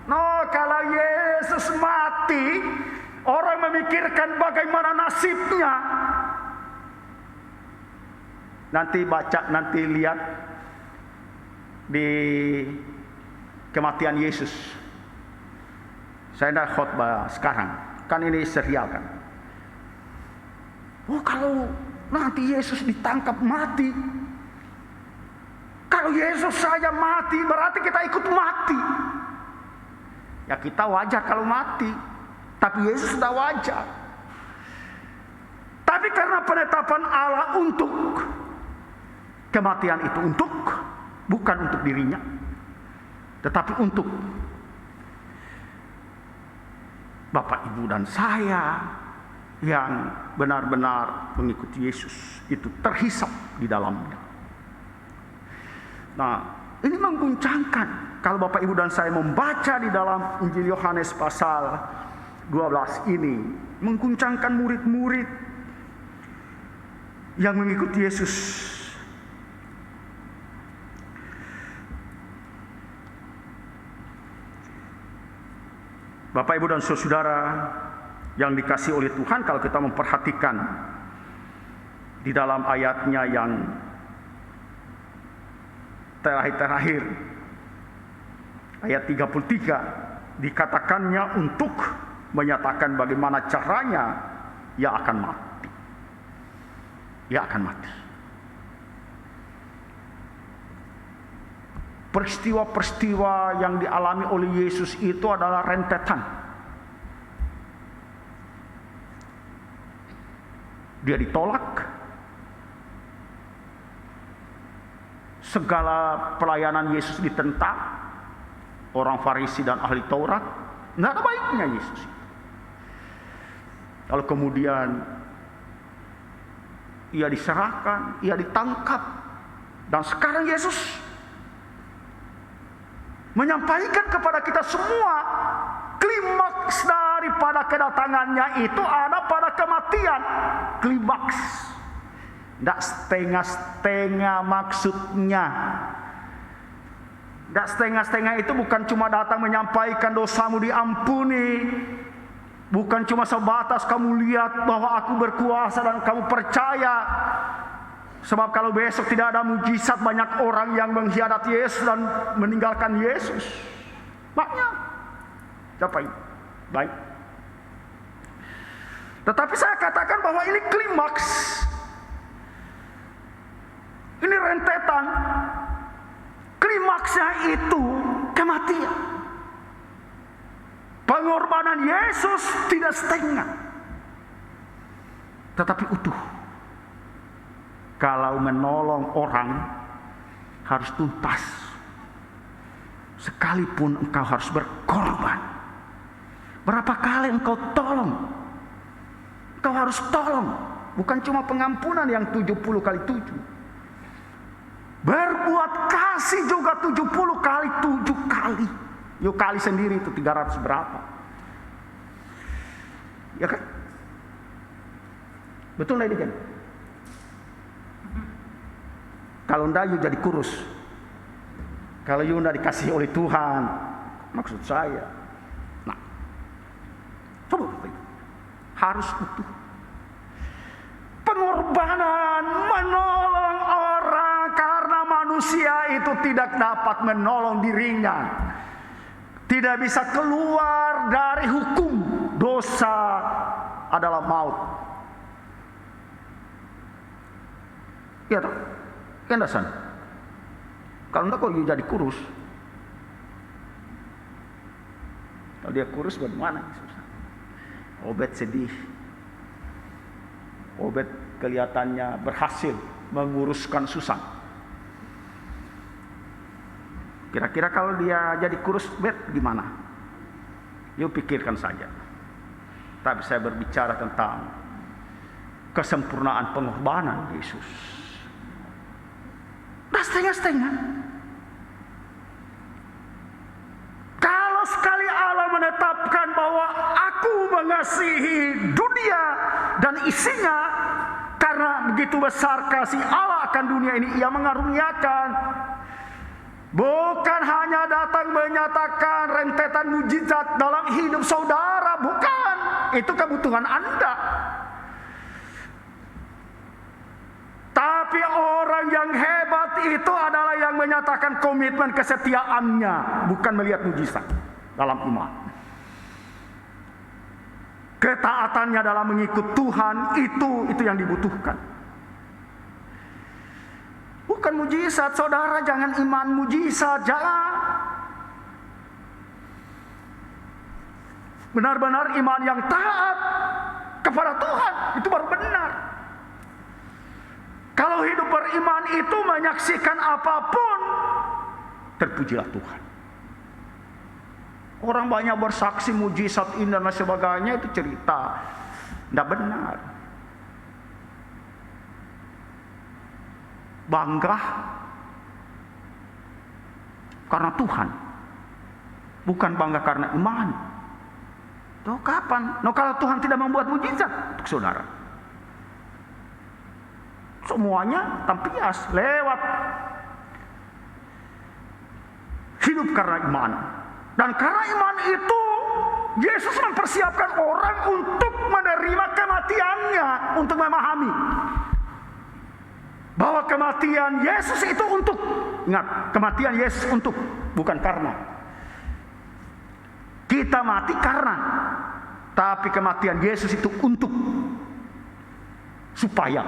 No, kalau Yesus mati, orang memikirkan bagaimana nasibnya. Nanti baca, nanti lihat di kematian Yesus. Saya tidak khotbah sekarang, kan ini serial kan. Oh, kalau nanti Yesus ditangkap mati, kalau Yesus saja mati, berarti kita ikut mati. Ya kita wajar kalau mati, tapi Yesus sudah wajar. Tapi karena penetapan Allah untuk kematian itu bukan untuk dirinya, tetapi untuk Bapak, Ibu, dan saya yang benar-benar mengikuti Yesus, itu terhisap di dalamnya. Nah, ini mengguncangkan kalau Bapak, Ibu, dan saya membaca di dalam Injil Yohanes pasal 12 ini, mengguncangkan murid-murid yang mengikuti Yesus. Bapak, Ibu, dan saudara yang dikasihi oleh Tuhan, kalau kita memperhatikan di dalam ayatnya yang terakhir, ayat 33, dikatakannya untuk menyatakan bagaimana caranya ia akan mati. Ia akan mati. Peristiwa-peristiwa yang dialami oleh Yesus itu adalah rentetan. Dia ditolak. Segala pelayanan Yesus ditentang. Orang Farisi dan ahli Taurat, nggak ada baiknya Yesus. Lalu kemudian ia diserahkan, ia ditangkap, dan sekarang Yesus menyampaikan kepada kita semua klimaks daripada kedatangannya itu ada pada kematian. Klimaks, tidak setengah-setengah maksudnya. Tidak setengah-setengah itu bukan cuma datang menyampaikan dosamu diampuni, bukan cuma sebatas kamu lihat bahwa aku berkuasa dan kamu percaya. Sebab kalau besok tidak ada mujizat, banyak orang yang mengkhianati Yesus dan meninggalkan Yesus. Banyak. Siapa ini? Baik. Tetapi saya katakan bahwa ini klimaks. Ini rentetan. Klimaksnya itu kematian. Pengorbanan Yesus tidak setengah, tetapi utuh. Kalau menolong orang harus tuntas. Sekalipun engkau harus berkorban. Berapa kali engkau tolong? Engkau harus tolong. Bukan cuma pengampunan yang 70 kali 7. Berbuat kasih juga 70 kali 7 kali. Yuk kali sendiri itu 300 berapa? Ya kan? Betul lagi kan? Kalau enggak, you jadi kurus. Kalau you enggak dikasih oleh Tuhan, maksud saya. Nah, coba harus utuh. Pengorbanan, menolong orang karena manusia itu tidak dapat menolong dirinya. Tidak bisa keluar dari hukum. Dosa adalah maut. Iya toh? Kendasan. Kalau enggak kok jadi kurus. Kalau dia kurus bagaimana? Obed sedih. Obed kelihatannya berhasil menguruskan Susan. Kira-kira kalau dia jadi kurus, Obed gimana? Yuk pikirkan saja. Tapi saya berbicara tentang kesempurnaan pengorbanan Yesus. Nah, setengah-setengah. Kalau sekali Allah menetapkan bahwa aku mengasihi dunia dan isinya, karena begitu besar kasih Allah akan dunia ini, ia mengaruniakan. Bukan hanya datang menyatakan rentetan mujizat dalam hidup saudara, bukan. Itu kebutuhan Anda. Tapi Tetapi orang yang hebat itu adalah yang menyatakan komitmen kesetiaannya, bukan melihat mujizat dalam iman. Ketaatannya dalam mengikut Tuhan, itu yang dibutuhkan. Bukan mujizat, saudara, jangan iman mujizat, jangan. Benar-benar iman yang taat kepada Tuhan, itu baru benar. Kalau hidup beriman itu menyaksikan apapun, terpujilah Tuhan. Orang banyak bersaksi mujizat ini dan sebagainya, itu cerita tidak benar. Bangga karena Tuhan, bukan bangga karena iman. Tuh kapan? Kalau Tuhan tidak membuat mujizat untuk saudara, semuanya tampias lewat. Hidup karena iman. Dan karena iman itu, Yesus mempersiapkan orang untuk menerima kematiannya, untuk memahami bahwa kematian Yesus itu untuk. Ingat, kematian Yesus untuk, bukan karena. Kita mati karena, tapi kematian Yesus itu untuk. Supaya,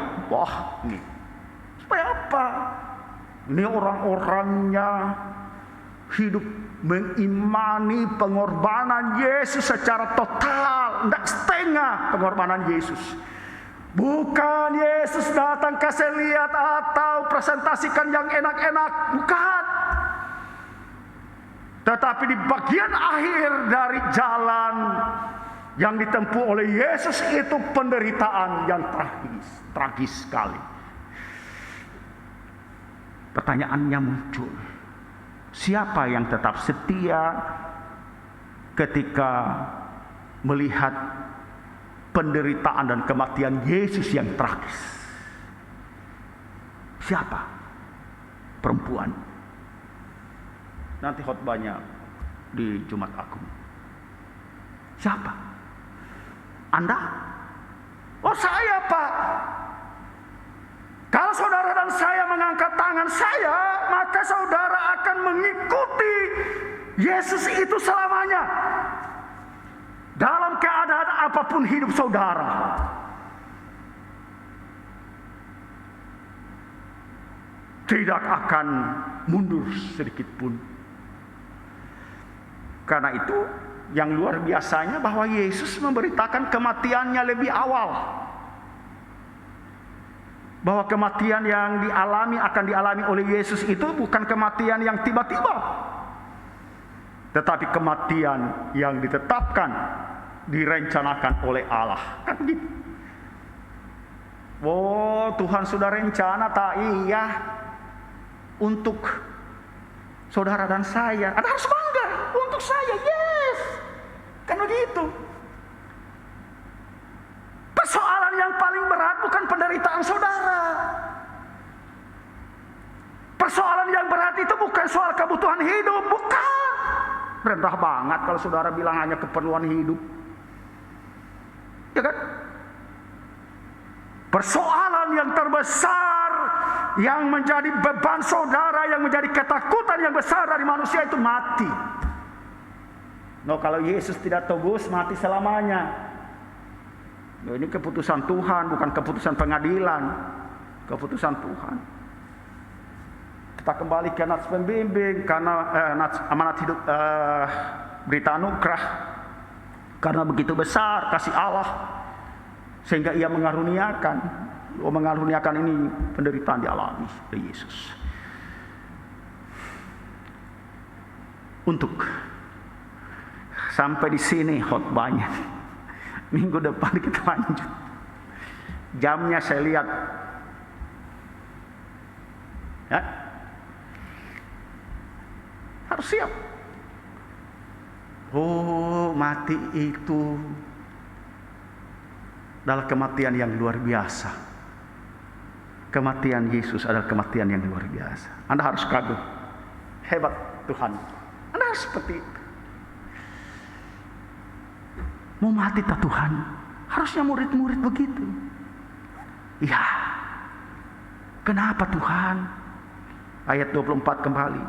supaya apa? Ini orang-orangnya hidup mengimani pengorbanan Yesus secara total, tidak setengah pengorbanan Yesus. Bukan Yesus datang kasih lihat atau presentasikan yang enak-enak, bukan. Tetapi di bagian akhir dari jalan yang ditempuh oleh Yesus itu penderitaan yang tragis sekali. Pertanyaannya muncul, siapa yang tetap setia ketika melihat penderitaan dan kematian Yesus yang tragis? Siapa? Perempuan. Nanti khotbahnya di Jumat Agung. Siapa? Anda? Oh, saya, Pak. Kalau saudara dan saya mengangkat tangan saya, maka saudara akan mengikuti Yesus itu selamanya. Dalam keadaan apapun hidup saudara. Tidak akan mundur sedikit pun. Karena itu yang luar biasanya bahwa Yesus memberitakan kematiannya lebih awal. Bahwa kematian yang akan dialami oleh Yesus itu bukan kematian yang tiba-tiba, tetapi kematian yang ditetapkan, direncanakan oleh Allah. Kan gitu. Oh, Tuhan sudah rencana, tak iya, untuk saudara dan saya. Anda harus bangga, untuk saya, yes. Kan begitu. Persoalan yang paling berat bukan penderitaan saudara. Persoalan yang berat itu bukan soal kebutuhan hidup, bukan. Rendah banget kalau saudara bilang hanya keperluan hidup. Ya kan? Persoalan yang terbesar yang menjadi beban saudara, yang menjadi ketakutan yang besar dari manusia itu mati. Kalau Yesus tidak tebus, mati selamanya. Ini keputusan Tuhan, bukan keputusan pengadilan. Keputusan Tuhan. Kita kembali ke nats pembimbing, karena amanat hidup, berita anugerah. Karena begitu besar kasih Allah, sehingga Ia mengaruniakan ini penderitaan dialami oleh Yesus. Untuk sampai di sini khotbahnya. Minggu depan kita lanjut. Jamnya saya lihat. Ya. Harus siap. Oh, mati itu adalah kematian yang luar biasa. Kematian Yesus adalah kematian yang luar biasa. Anda harus kagum. Hebat Tuhan. Anda harus seperti itu. Mau mati tak Tuhan? Harusnya murid-murid begitu. Ya. Kenapa Tuhan? Ayat 24 kembali.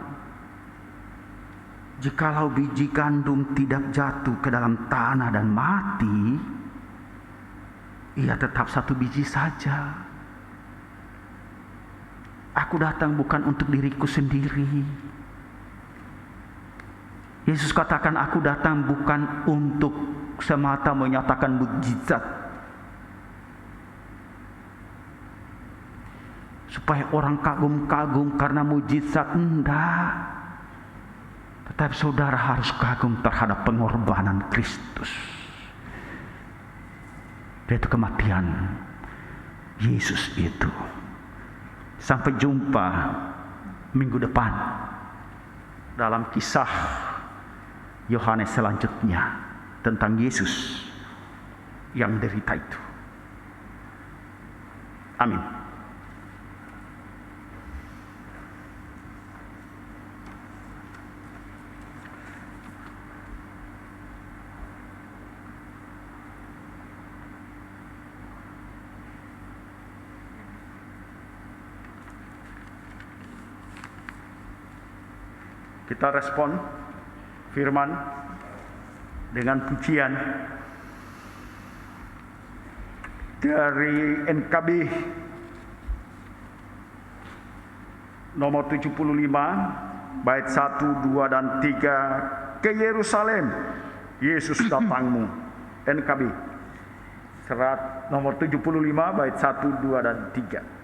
Jikalau biji gandum tidak jatuh ke dalam tanah dan mati, ia tetap satu biji saja. Aku datang bukan untuk diriku sendiri. Yesus katakan, aku datang bukan untuk semata menyatakan mukjizat, supaya orang kagum-kagum karena mukjizat, enggak. Tetapi saudara harus kagum terhadap pengorbanan Kristus, yaitu kematian Yesus itu. Sampai jumpa minggu depan dalam kisah Yohanes selanjutnya tentang Yesus yang derita itu. Amin. Kita respon firman dengan pujian dari NKB nomor 75 bait 1, 2 dan 3. Ke Yerusalem Yesus datangmu. NKB serat nomor 75 bait 1, 2 dan 3.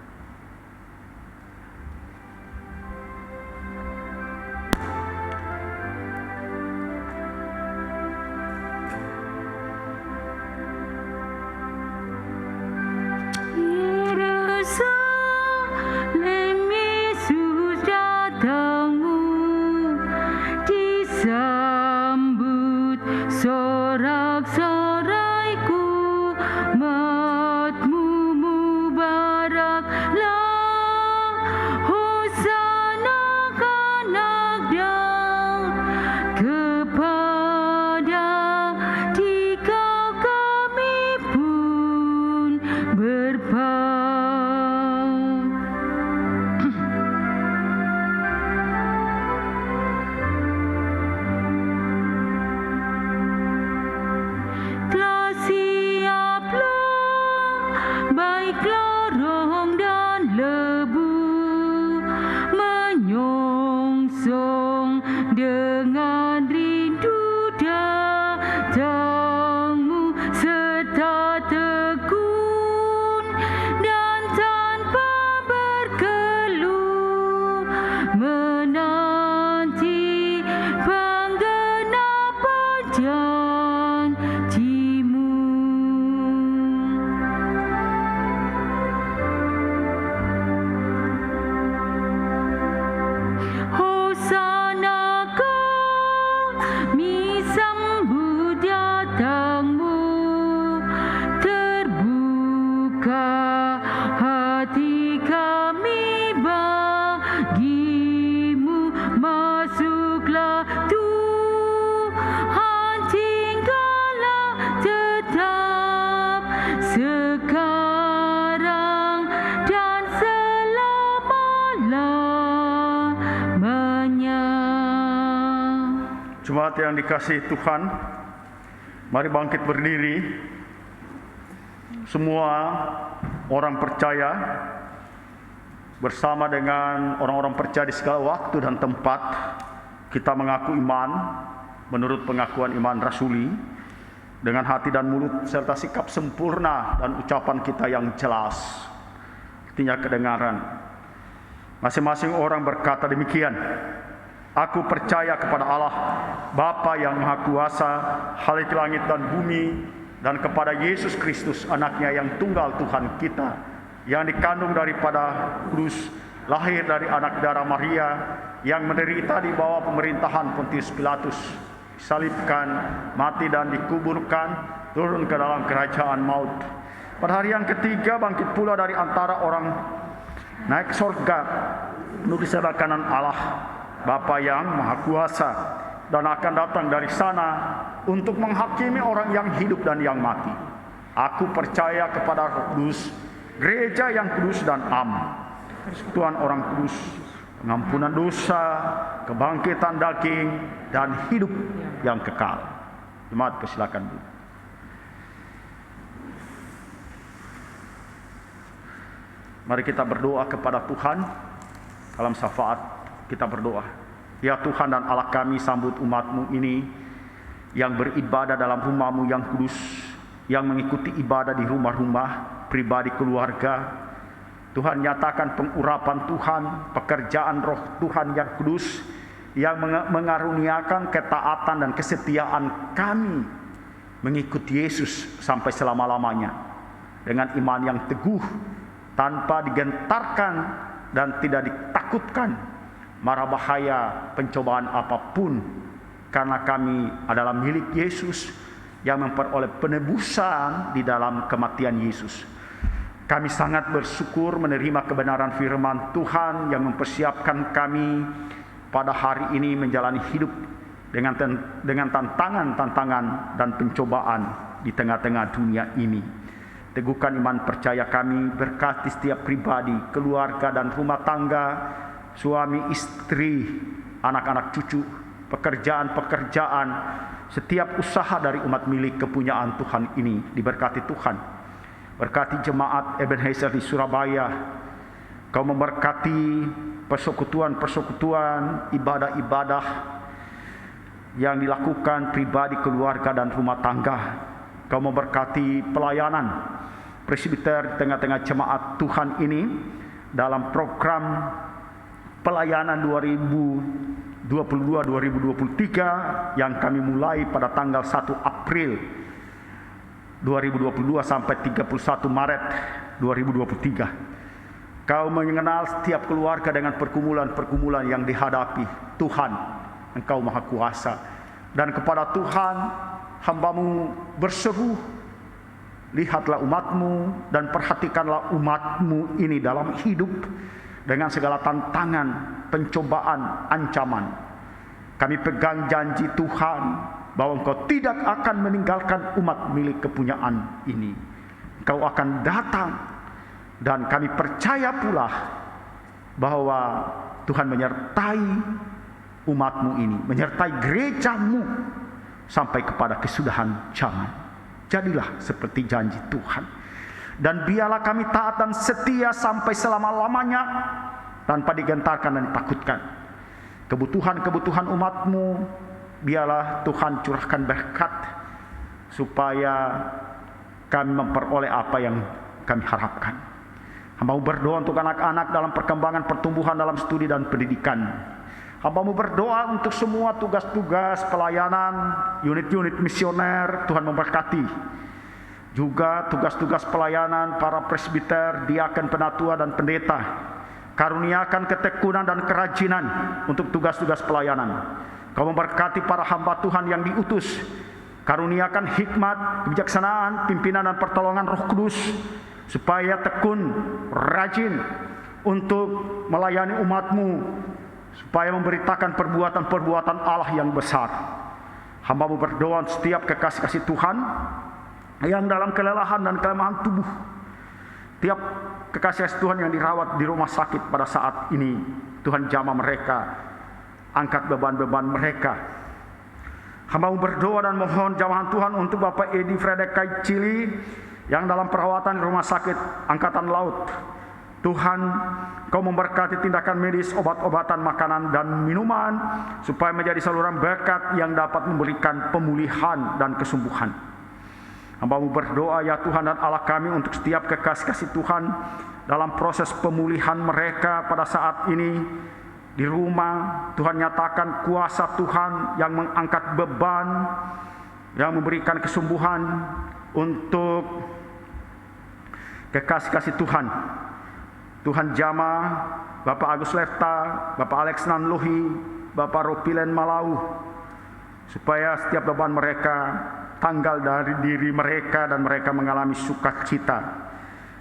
Jemaat yang dikasihi Tuhan, mari bangkit berdiri. Semua orang percaya bersama dengan orang-orang percaya di segala waktu dan tempat, kita mengaku iman menurut pengakuan iman rasuli dengan hati dan mulut serta sikap sempurna dan ucapan kita yang jelas, artinya kedengaran. Masing-masing orang berkata demikian. Aku percaya kepada Allah, Bapa yang Maha Kuasa, Khalik langit dan bumi, dan kepada Yesus Kristus, anaknya yang tunggal Tuhan kita, yang dikandung daripada kudus, lahir dari anak darah Maria, yang menderita di bawah pemerintahan Pontius Pilatus, disalibkan, mati dan dikuburkan, turun ke dalam kerajaan maut. Pada hari yang ketiga bangkit pula dari antara orang, naik surga, duduk di sebelah kanan Allah, Bapa yang Maha Kuasa, dan akan datang dari sana untuk menghakimi orang yang hidup dan yang mati. Aku percaya kepada Roh Kudus, gereja yang kudus dan am, Tuhan orang kudus, pengampunan dosa, kebangkitan daging, dan hidup yang kekal. Jemaat persilakan Bu. Mari kita berdoa kepada Tuhan. Dalam syafaat kita berdoa. Ya Tuhan dan Allah kami, sambut umat-Mu ini yang beribadah dalam rumah-Mu yang kudus, yang mengikuti ibadah di rumah-rumah, pribadi, keluarga. Tuhan, nyatakan pengurapan Tuhan, pekerjaan roh Tuhan yang kudus, yang mengaruniakan ketaatan dan kesetiaan kami mengikuti Yesus sampai selama-lamanya, dengan iman yang teguh, tanpa digentarkan dan tidak ditakutkan mara bahaya pencobaan apapun, karena kami adalah milik Yesus yang memperoleh penebusan di dalam kematian Yesus. Kami sangat bersyukur menerima kebenaran firman Tuhan yang mempersiapkan kami pada hari ini menjalani hidup dengan tantangan dan pencobaan di tengah-tengah dunia ini. Teguhkan iman percaya kami, berkati setiap pribadi, keluarga dan rumah tangga, suami, istri, anak-anak cucu, pekerjaan-pekerjaan, setiap usaha dari umat milik kepunyaan Tuhan ini diberkati Tuhan. Berkati jemaat Ebenezer di Surabaya. Kau memberkati persekutuan-persekutuan, ibadah-ibadah yang dilakukan pribadi, keluarga dan rumah tangga. Kau memberkati pelayanan presbiter di tengah-tengah jemaat Tuhan ini dalam program pelayanan 2022-2023 yang kami mulai pada tanggal 1 April 2022 sampai 31 Maret 2023. Kau mengenal setiap keluarga dengan pergumulan-pergumulan yang dihadapi. Tuhan, Engkau Maha Kuasa. Dan kepada Tuhan, hamba-Mu berseru, lihatlah umat-Mu dan perhatikanlah umat-Mu ini dalam hidup dengan segala tantangan, pencobaan, ancaman. Kami pegang janji Tuhan bahwa Engkau tidak akan meninggalkan umat milik kepunyaan ini. Engkau akan datang, dan kami percaya pula bahwa Tuhan menyertai umat-Mu ini, menyertai gereja-Mu sampai kepada kesudahan zaman. Jadilah seperti janji Tuhan. Dan biarlah kami taat dan setia sampai selama-lamanya, tanpa digentarkan dan ditakutkan. Kebutuhan-kebutuhan umat-Mu, biarlah Tuhan curahkan berkat, supaya kami memperoleh apa yang kami harapkan. Hamba-Mu berdoa untuk anak-anak dalam perkembangan pertumbuhan dalam studi dan pendidikan. Hamba-Mu berdoa untuk semua tugas-tugas pelayanan, unit-unit misioner, Tuhan memberkati. Juga tugas-tugas pelayanan para presbiter, diaken, penatua dan pendeta. Karuniakan ketekunan dan kerajinan untuk tugas-tugas pelayanan. Kau memberkati para hamba Tuhan yang diutus. Karuniakan hikmat, kebijaksanaan, pimpinan dan pertolongan Roh Kudus, supaya tekun, rajin untuk melayani umat-Mu, supaya memberitakan perbuatan-perbuatan Allah yang besar. Hamba-Mu berdoa setiap kekasih-kasih Tuhan yang dalam kelelahan dan kelemahan tubuh, tiap kekasih Tuhan yang dirawat di rumah sakit pada saat ini, Tuhan jamah mereka, angkat beban-beban mereka. Hamba-Mu berdoa dan mohon jamahan Tuhan untuk Bapak Edi Fredekai Cili yang dalam perawatan di rumah sakit Angkatan Laut. Tuhan, Kau memberkati tindakan medis, obat-obatan, makanan dan minuman, supaya menjadi saluran berkat yang dapat memberikan pemulihan dan kesembuhan. Hamba-Mu berdoa ya Tuhan dan Allah kami untuk setiap kekasih-kasih Tuhan dalam proses pemulihan mereka pada saat ini di rumah. Tuhan, nyatakan kuasa Tuhan yang mengangkat beban, yang memberikan kesembuhan untuk kekasih-kasih Tuhan. Tuhan jamah Bapak Agus Lefta, Bapak Alex Nanlohi, Bapak Ropilen Malau, supaya setiap beban mereka tanggal dari diri mereka dan mereka mengalami sukacita.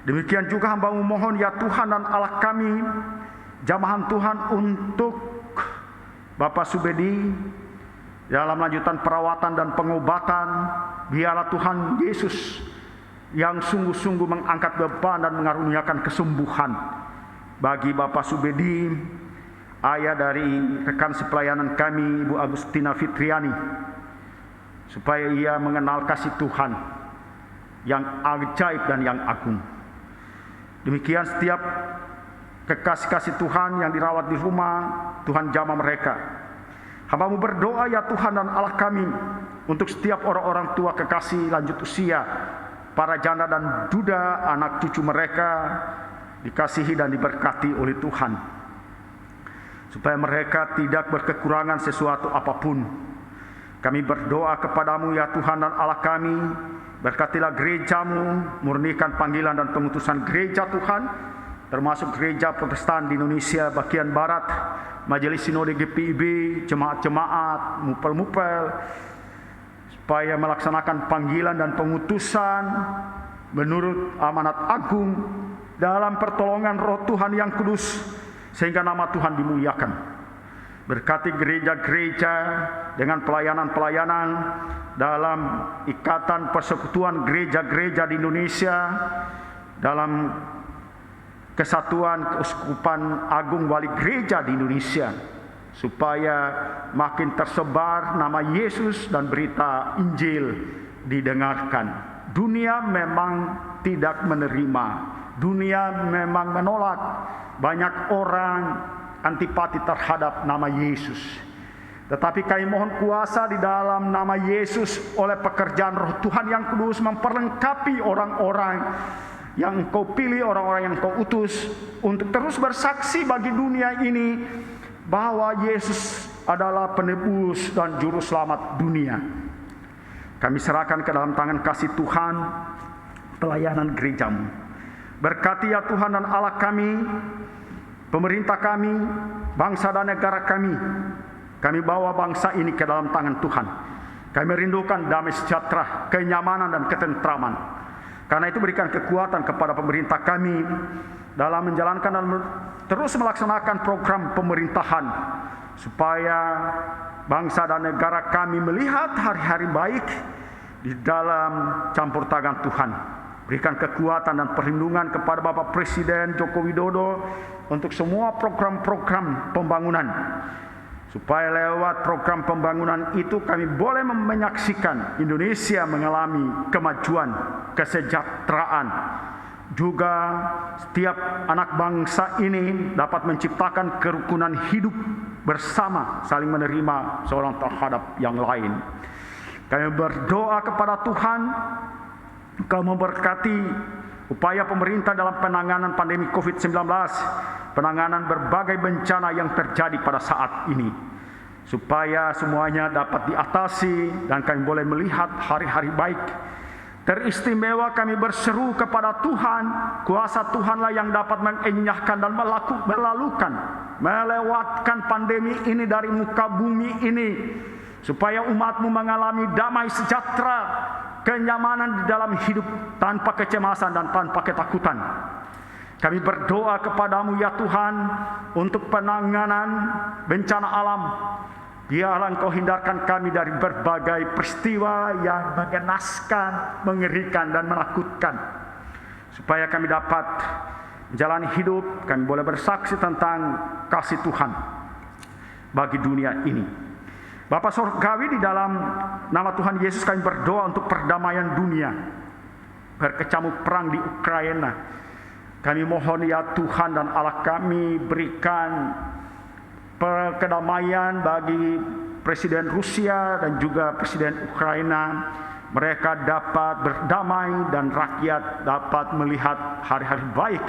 Demikian juga hamba-Mu mohon ya Tuhan dan Allah kami, jamahan Tuhan untuk Bapak Subedi dalam lanjutan perawatan dan pengobatan. Biarlah Tuhan Yesus yang sungguh-sungguh mengangkat beban dan mengaruniakan kesembuhan bagi Bapak Subedi, ayah dari rekan sepelayanan kami Ibu Agustina Fitriani, supaya ia mengenal kasih Tuhan yang ajaib dan yang agung. Demikian setiap kekasih-kasih Tuhan yang dirawat di rumah, Tuhan jamah mereka. Hamba-Mu berdoa ya Tuhan dan Allah kami, untuk setiap orang-orang tua kekasih lanjut usia, para janda dan duda, anak cucu mereka dikasihi dan diberkati oleh Tuhan, supaya mereka tidak berkekurangan sesuatu apapun. Kami berdoa kepadamu ya Tuhan dan Allah kami, berkatilah gereja-Mu, murnikan panggilan dan pengutusan gereja Tuhan, termasuk gereja Protestan di Indonesia bagian Barat, Majelis Sinode GPIB, jemaat-jemaat, mupel-mupel, supaya melaksanakan panggilan dan pengutusan menurut amanat agung dalam pertolongan Roh Tuhan yang kudus, sehingga nama Tuhan dimuliakan. Berkati gereja-gereja dengan pelayanan-pelayanan dalam ikatan persekutuan gereja-gereja di Indonesia, dalam kesatuan Keuskupan Agung Wali Gereja di Indonesia, supaya makin tersebar nama Yesus dan berita Injil didengarkan. Dunia memang tidak menerima, dunia memang menolak. Banyak orang antipati terhadap nama Yesus. Tetapi kami mohon kuasa di dalam nama Yesus oleh pekerjaan Roh Tuhan yang kudus, memperlengkapi orang-orang yang Engkau pilih, orang-orang yang Engkau utus, untuk terus bersaksi bagi dunia ini bahwa Yesus adalah penebus dan juru selamat dunia. Kami serahkan ke dalam tangan kasih Tuhan pelayanan gereja-Mu. Berkati ya Tuhan dan Allah kami, pemerintah kami, bangsa dan negara kami. Kami bawa bangsa ini ke dalam tangan Tuhan. Kami merindukan damai sejahtera, kenyamanan dan ketentraman. Karena itu berikan kekuatan kepada pemerintah kami dalam menjalankan dan terus melaksanakan program pemerintahan, supaya bangsa dan negara kami melihat hari-hari baik di dalam campur tangan Tuhan. Berikan kekuatan dan perlindungan kepada Bapak Presiden Joko Widodo untuk semua program-program pembangunan, supaya lewat program pembangunan itu kami boleh menyaksikan Indonesia mengalami kemajuan, kesejahteraan. Juga setiap anak bangsa ini dapat menciptakan kerukunan hidup bersama, saling menerima seorang terhadap yang lain. Kami berdoa kepada Tuhan, Engkau memberkati upaya pemerintah dalam penanganan pandemi COVID-19, penanganan berbagai bencana yang terjadi pada saat ini, supaya semuanya dapat diatasi dan kami boleh melihat hari-hari baik. Teristimewa kami berseru kepada Tuhan, kuasa Tuhanlah yang dapat mengenyahkan dan melewatkan pandemi ini dari muka bumi ini, supaya umat-Mu mengalami damai sejahtera, kenyamanan di dalam hidup tanpa kecemasan dan tanpa ketakutan. Kami berdoa kepadamu ya Tuhan untuk penanganan bencana alam. Biarlah Engkau hindarkan kami dari berbagai peristiwa yang mengenaskan, mengerikan dan menakutkan, supaya kami dapat menjalani hidup, kami boleh bersaksi tentang kasih Tuhan bagi dunia ini. Bapa Surgawi, di dalam nama Tuhan Yesus kami berdoa untuk perdamaian dunia, berkecamuk perang di Ukraina. Kami mohon ya Tuhan dan Allah kami, berikan kedamaian bagi Presiden Rusia dan juga Presiden Ukraina. Mereka dapat berdamai dan rakyat dapat melihat hari-hari baik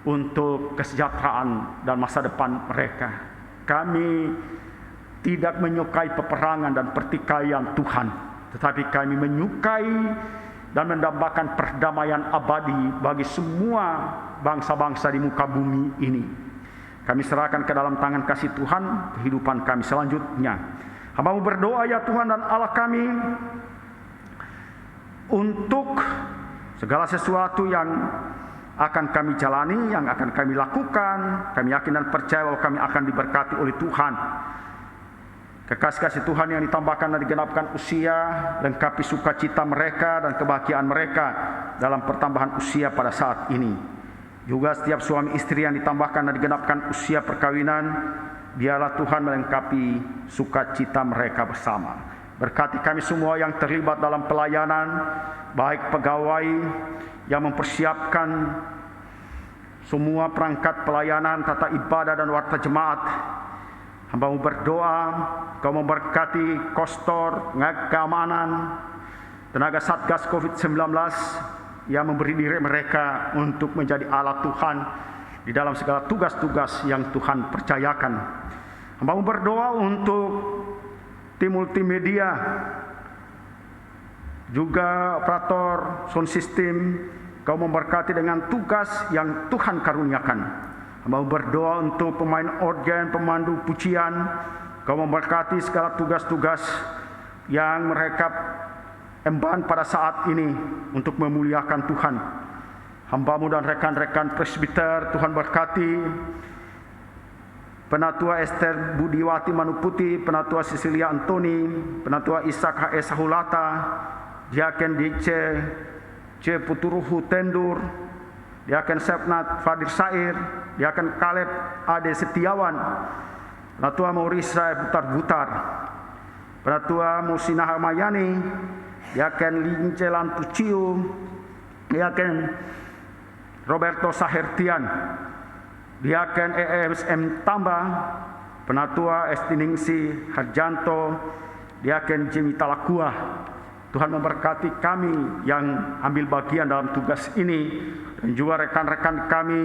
untuk kesejahteraan dan masa depan mereka. Kami tidak menyukai peperangan dan pertikaian Tuhan, tetapi kami menyukai dan mendambakan perdamaian abadi bagi semua bangsa-bangsa di muka bumi ini. Kami serahkan ke dalam tangan kasih Tuhan kehidupan kami selanjutnya. Hamba-Mu berdoa ya Tuhan dan Allah kami, untuk segala sesuatu yang akan kami jalani, yang akan kami lakukan. Kami yakin dan percaya bahwa kami akan diberkati oleh Tuhan. Kekasih-kasih Tuhan yang ditambahkan dan digenapkan usia, lengkapi sukacita mereka dan kebahagiaan mereka dalam pertambahan usia pada saat ini. Juga setiap suami istri yang ditambahkan dan digenapkan usia perkawinan, biarlah Tuhan melengkapi sukacita mereka bersama. Berkati kami semua yang terlibat dalam pelayanan, baik pegawai yang mempersiapkan semua perangkat pelayanan, tata ibadah dan warta jemaat. Hamba-Mu berdoa, Kau memberkati kostor, keamanan, tenaga Satgas COVID-19 yang memberi diri mereka untuk menjadi alat Tuhan di dalam segala tugas-tugas yang Tuhan percayakan. Hamba-Mu berdoa untuk tim multimedia, juga operator sound system, Kau memberkati dengan tugas yang Tuhan karuniakan. Hamba berdoa untuk pemain organ, pemandu pujian, Kau memberkati segala tugas-tugas yang mereka emban pada saat ini untuk memuliakan Tuhan. Hamba-Mu dan rekan-rekan presbiter, Tuhan berkati Penatua Esther Budiwati Manuputi, Penatua Cecilia Antoni, Penatua Ishak H.E. Sahulata, Diaken DC C. Puturuhu Tendur, Diaken Sepnat Fadir Sair, Diaken Kaleb Ade Setiawan, Penatua Maurisa Butar-Butar, Penatua Musina Mayani, Diaken Lincelan Tuciu, Diaken Roberto Sahertian, Diaken EMSM Tambah, Penatua Estiningsi Harjanto, Diaken Jimmy Talakua. Tuhan memberkati kami yang ambil bagian dalam tugas ini, dan juga rekan-rekan kami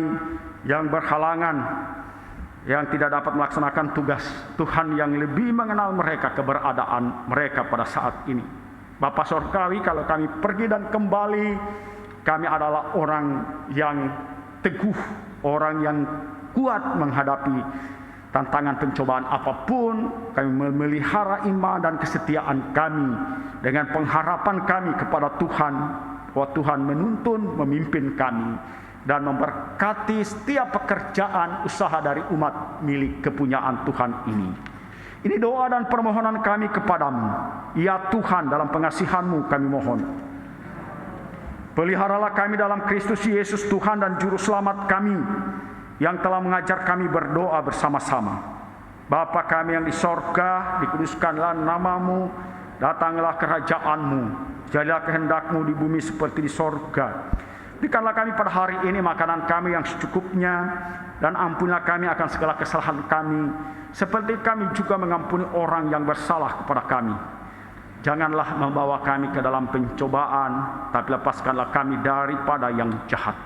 yang berhalangan, yang tidak dapat melaksanakan tugas. Tuhan yang lebih mengenal mereka, keberadaan mereka pada saat ini. Bapa Sorgawi, kalau kami pergi dan kembali, kami adalah orang yang teguh, orang yang kuat menghadapi tantangan pencobaan apapun. Kami memelihara iman dan kesetiaan kami dengan pengharapan kami kepada Tuhan, bahwa Tuhan menuntun, memimpin kami, dan memberkati setiap pekerjaan usaha dari umat milik kepunyaan Tuhan ini. Ini doa dan permohonan kami kepadamu. Ya Tuhan, dalam pengasihan-Mu kami mohon. Peliharalah kami dalam Kristus Yesus Tuhan dan Juru Selamat kami, yang telah mengajar kami berdoa bersama-sama. Bapa kami yang di sorga, dikuduskanlah nama-Mu, datanglah kerajaan-Mu, jadilah kehendak-Mu di bumi seperti di sorga. Berikanlah kami pada hari ini makanan kami yang secukupnya, dan ampunilah kami akan segala kesalahan kami, seperti kami juga mengampuni orang yang bersalah kepada kami. Janganlah membawa kami ke dalam pencobaan, tapi lepaskanlah kami daripada yang jahat.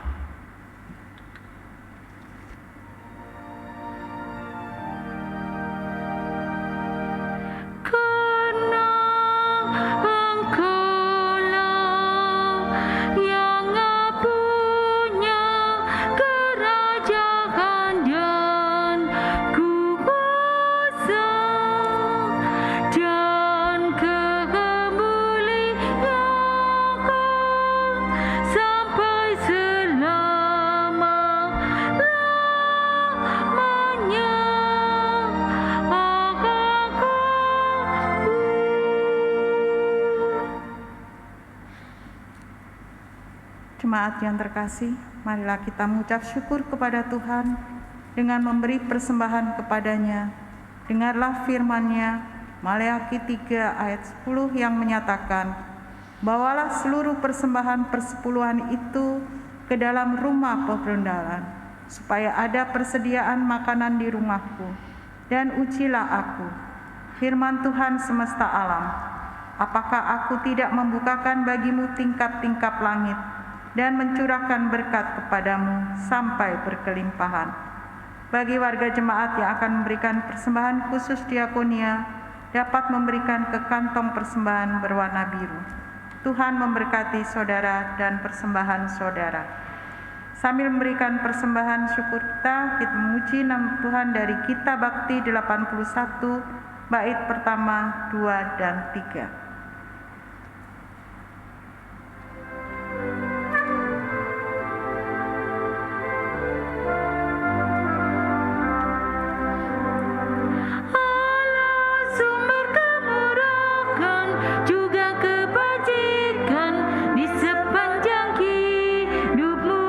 Jemaat yang terkasih, marilah kita mengucap syukur kepada Tuhan dengan memberi persembahan kepadanya. Dengarlah firman-Nya, Maleakhi 3 ayat 10 yang menyatakan, bawalah seluruh persembahan persepuluhan itu ke dalam rumah perbendaharaan, supaya ada persediaan makanan di rumahku, dan ujilah aku, firman Tuhan semesta alam, apakah aku tidak membukakan bagimu tingkap-tingkap langit, dan mencurahkan berkat kepadamu sampai berkelimpahan. Bagi warga jemaat yang akan memberikan persembahan khusus diakonia, dapat memberikan ke kantong persembahan berwarna biru. Tuhan memberkati saudara dan persembahan saudara. Sambil memberikan persembahan syukur kita memuji nama Tuhan dari Kitab Bakti 81, bait pertama, 2, dan 3. Di sepanjang hidupmu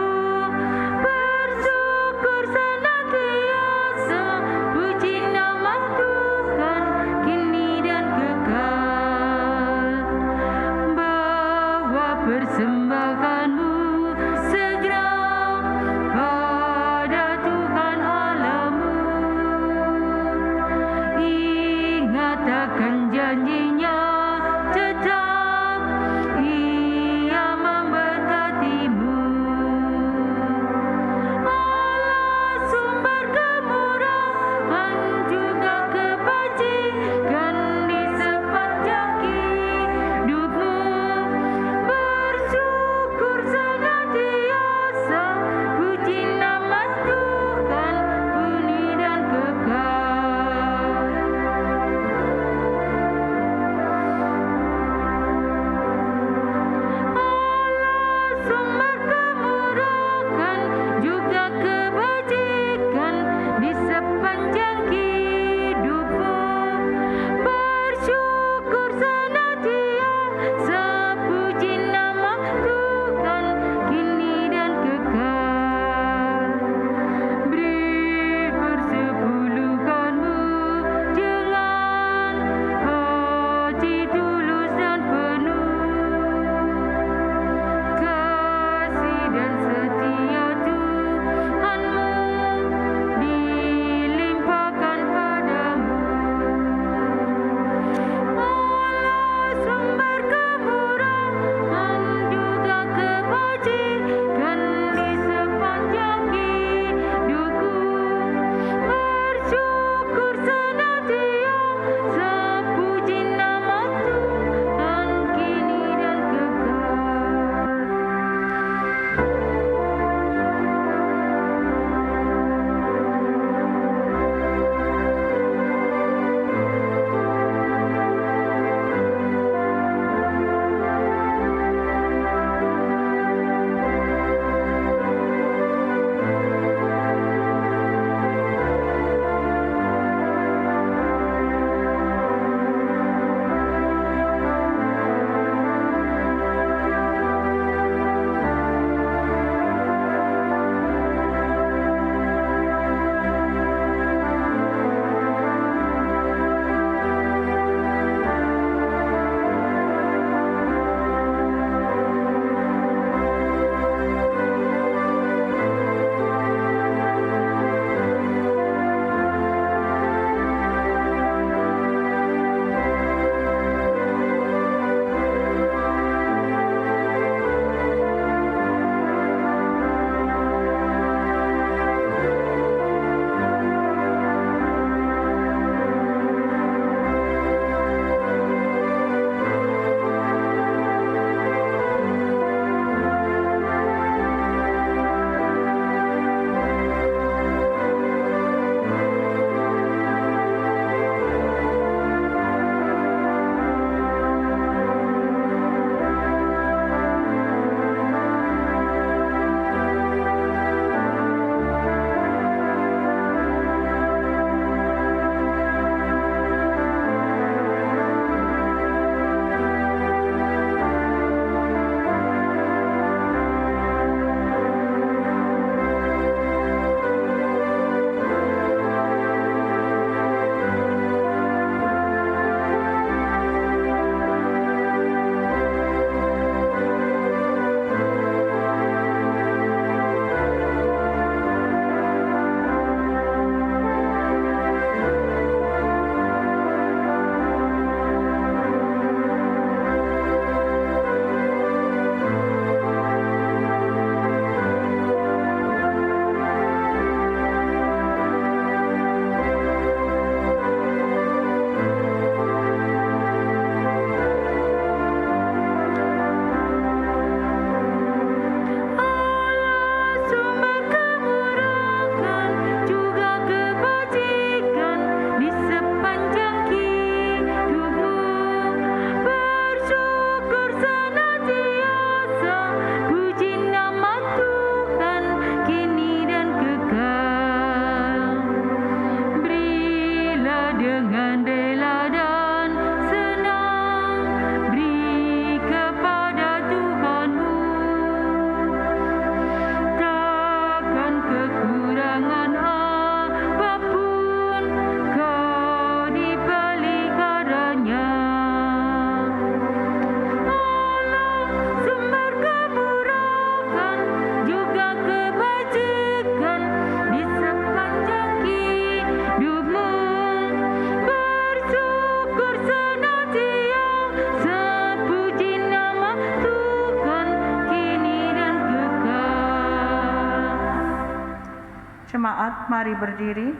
mari berdiri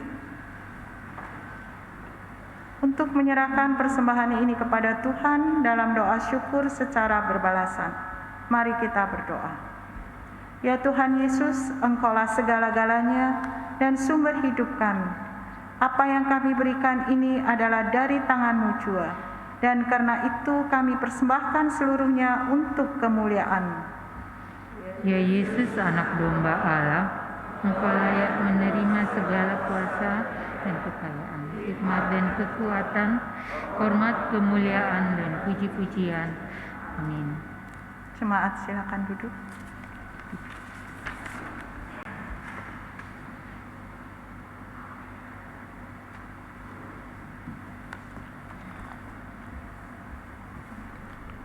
untuk menyerahkan persembahan ini kepada Tuhan dalam doa syukur secara berbalasan. Mari kita berdoa. Ya Tuhan Yesus, Engkaulah segala-galanya dan sumber hidup kami. Apa yang kami berikan ini adalah dari tangan-Mu jua, dan karena itu kami persembahkan seluruhnya untuk kemuliaan-Mu. Ya Yesus, anak domba Allah, Engkau layak menerima segala kuasa dan kekayaan, hikmat dan kekuatan, hormat, kemuliaan, dan puji-pujian. Amin. Jemaat silakan duduk.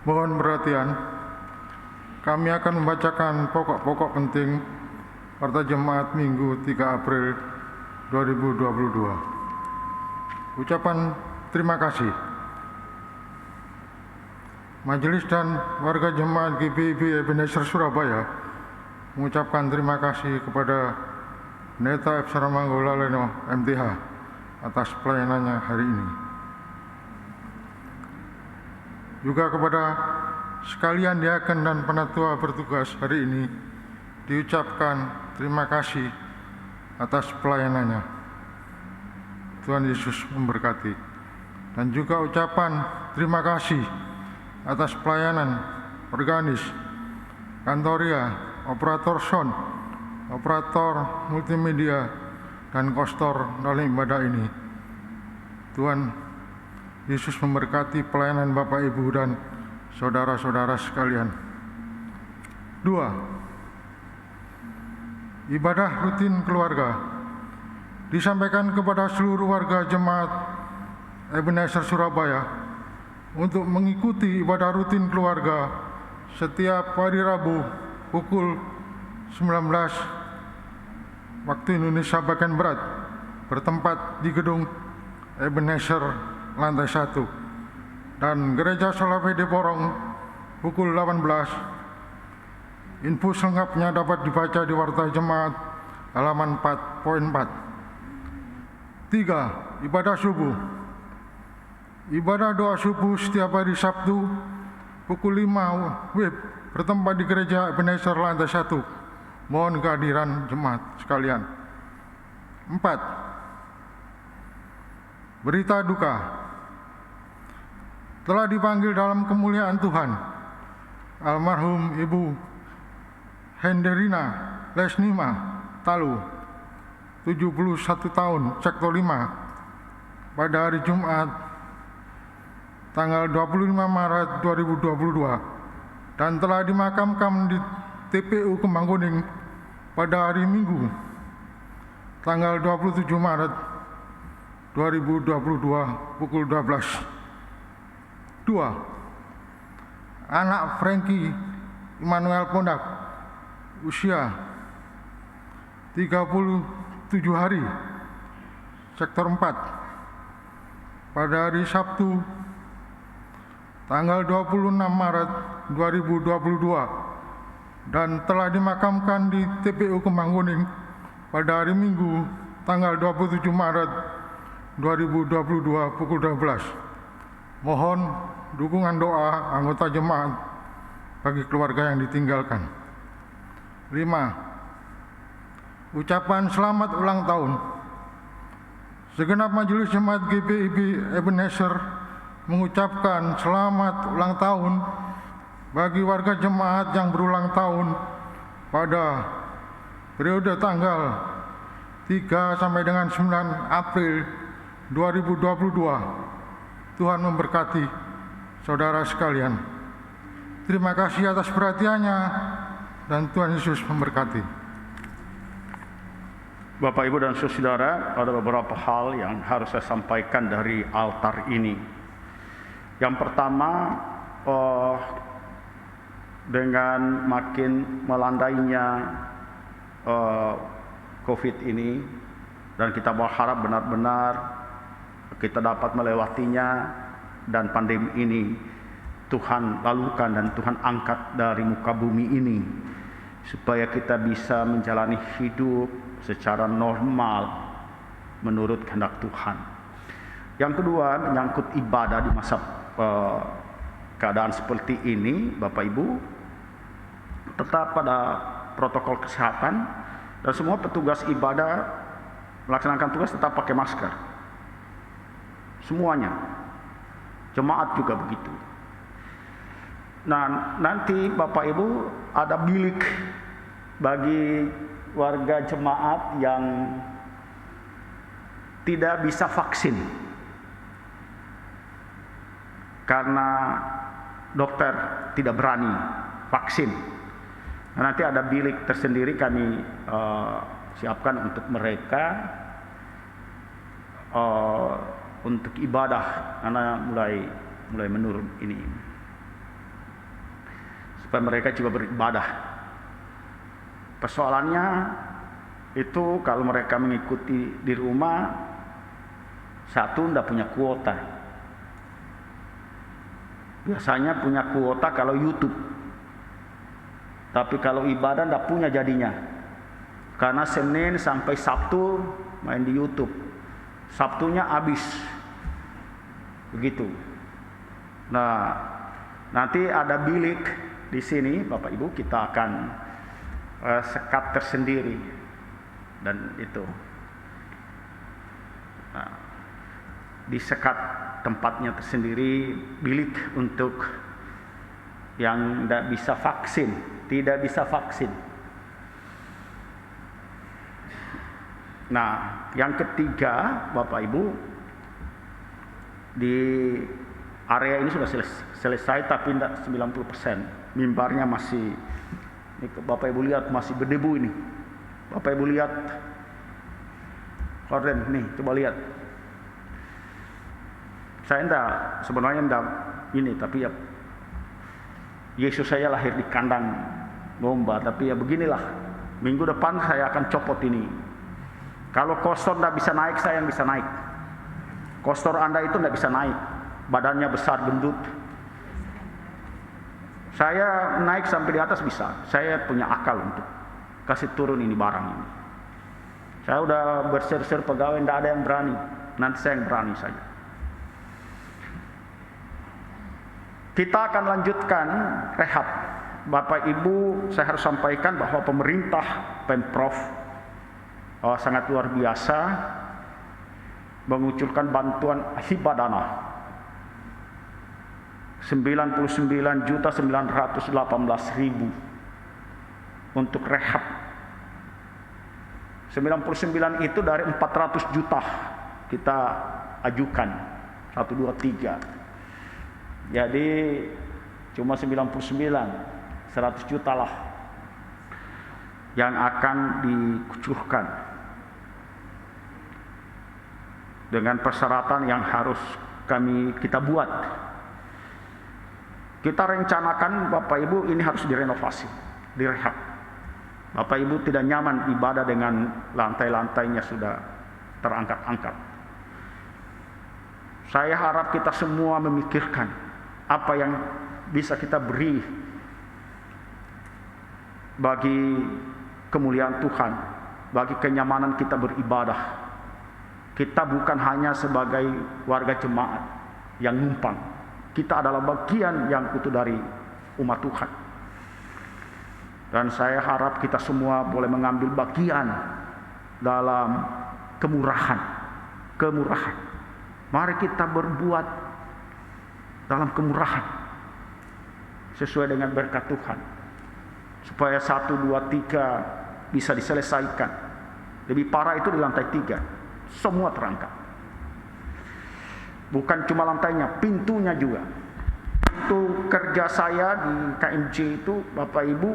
Mohon perhatian, kami akan membacakan pokok-pokok penting Warta Jemaat Minggu 3 April 2022. Ucapan terima kasih. Majelis dan warga Jemaat GPIB Ebenezer Surabaya mengucapkan terima kasih kepada Pendeta F. Saramanggola Leno MTH atas pelayanannya hari ini. Juga kepada sekalian diaken dan penatua bertugas hari ini diucapkan terima kasih atas pelayanannya. Tuhan Yesus memberkati. Dan juga ucapan terima kasih atas pelayanan organis, kantoria, operator sound, operator multimedia, dan kostor dalam ibadah ini. Tuhan Yesus memberkati pelayanan Bapak Ibu dan saudara-saudara sekalian. 2. Ibadah rutin keluarga disampaikan kepada seluruh warga Jemaat Ebenezer Surabaya untuk mengikuti ibadah rutin keluarga setiap hari Rabu pukul 19 waktu Indonesia bagian barat bertempat di gedung Ebenezer lantai 1 dan Gereja Solawede Porong pukul 18. Info selengkapnya dapat dibaca di Warta Jemaat halaman 4.4. 3. Ibadah subuh. Ibadah doa subuh setiap hari Sabtu pukul 5 WIB bertempat di Gereja Ebenezer lantai 1. Mohon kehadiran jemaat sekalian. 4. Berita duka. Telah dipanggil dalam kemuliaan Tuhan almarhum Ibu Henderina Lesnima Talu, 71 tahun, sektor 5, pada hari Jumat tanggal 25 Maret 2022 dan telah dimakamkan di TPU Kembang Kuning pada hari Minggu tanggal 27 Maret 2022 pukul 12. 2. Anak Frankie Immanuel Pondak, usia 37 hari, sektor 4, pada hari Sabtu tanggal 26 Maret 2022 dan telah dimakamkan di TPU Kembang Kuning pada hari Minggu tanggal 27 Maret 2022 pukul 12. Mohon dukungan doa anggota jemaat bagi keluarga yang ditinggalkan. 5. Ucapan selamat ulang tahun. Segenap majelis jemaat GPIB Ebenezer mengucapkan selamat ulang tahun bagi warga jemaat yang berulang tahun pada periode tanggal 3 sampai dengan 9 April 2022. Tuhan memberkati saudara sekalian. Terima kasih atas perhatiannya dan Tuhan Yesus memberkati. Bapak, Ibu, dan saudara, ada beberapa hal yang harus saya sampaikan dari altar ini. Yang pertama, dengan makin melandainya COVID ini, dan kita berharap benar-benar kita dapat melewatinya dan pandemi ini Tuhan lalukan dan Tuhan angkat dari muka bumi ini. supaya kita bisa menjalani hidup secara normal menurut kehendak Tuhan. Yang kedua, menyangkut ibadah di masa keadaan seperti ini, Bapak Ibu, tetap pada protokol kesehatan dan semua petugas ibadah melaksanakan tugas tetap pakai masker. Semuanya. Jemaat juga begitu. Nah, nanti Bapak Ibu ada bilik bagi warga jemaat yang tidak bisa vaksin karena dokter tidak berani vaksin. Nah, nanti ada bilik tersendiri kami siapkan untuk mereka untuk ibadah karena mulai menurun ini, supaya mereka juga beribadah. Persoalannya itu kalau mereka mengikuti di rumah, satu tidak punya kuota. Biasanya punya kuota kalau YouTube, tapi kalau ibadah tidak punya jadinya, karena Senin sampai Sabtu main di YouTube, Sabtunya habis, begitu. Nah, nanti ada bilik di sini, Bapak Ibu, kita akan sekat tersendiri dan itu. Nah, disekat tempatnya tersendiri, bilik untuk yang tidak bisa vaksin. Nah, yang ketiga, Bapak Ibu, di area ini sudah selesai tapi tidak 90%. Mimbarnya masih, ini Bapak Ibu lihat masih berdebu ini. Bapak Ibu lihat, korden nih, coba lihat. Saya sebenarnya enggak ini, tapi ya Yesus saya lahir di kandang domba, tapi ya beginilah. Minggu depan saya akan copot ini. Kalau kostor enggak bisa naik, saya yang bisa naik. Kostor Anda itu enggak bisa naik, badannya besar, gendut. Saya naik sampai di atas bisa. Saya punya akal untuk kasih turun ini barang ini. Saya udah berser-ser pegawai, enggak ada yang berani. Nanti saya yang berani saja. Kita akan lanjutkan rehab. Bapak Ibu, saya harus sampaikan bahwa pemerintah Pemprov sangat luar biasa mengucurkan bantuan hibah dana 99.918.000 untuk rehab. 99 itu dari 400 juta kita ajukan 1, 2, 3. Jadi cuma 99, 100 juta lah yang akan dikucurkan dengan persyaratan yang harus kita buat. Kita rencanakan, Bapak Ibu, ini harus direnovasi, direhab. Bapak Ibu tidak nyaman ibadah dengan lantai-lantainya sudah terangkat-angkat. Saya harap kita semua memikirkan apa yang bisa kita beri bagi kemuliaan Tuhan, bagi kenyamanan kita beribadah. Kita bukan hanya sebagai warga jemaat yang numpang. Kita adalah bagian yang utuh dari umat Tuhan. Dan saya harap kita semua boleh mengambil bagian dalam kemurahan. Mari kita berbuat dalam kemurahan sesuai dengan berkat Tuhan, supaya 1, 2, 3 bisa diselesaikan. Lebih parah itu di lantai 3, semua terangkat. Bukan cuma lantainya, pintunya juga. Itu kerja saya di KMJ itu, Bapak Ibu,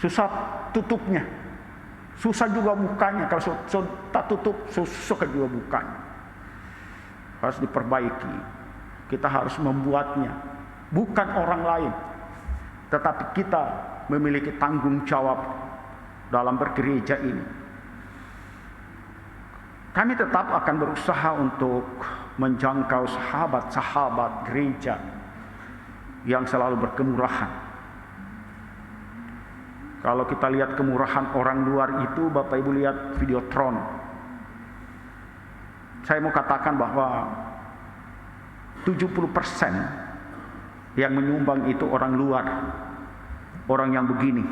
susah tutupnya, susah juga bukanya. Kalau tak tutup, susah juga bukanya. Harus diperbaiki. Kita harus membuatnya. Bukan orang lain, tetapi kita memiliki tanggung jawab dalam bergereja ini. Kami tetap akan berusaha untuk menjangkau sahabat-sahabat gereja yang selalu berkemurahan. Kalau kita lihat kemurahan orang luar itu, Bapak Ibu lihat Videotron. Saya mau katakan bahwa 70% yang menyumbang itu orang luar, orang yang begini.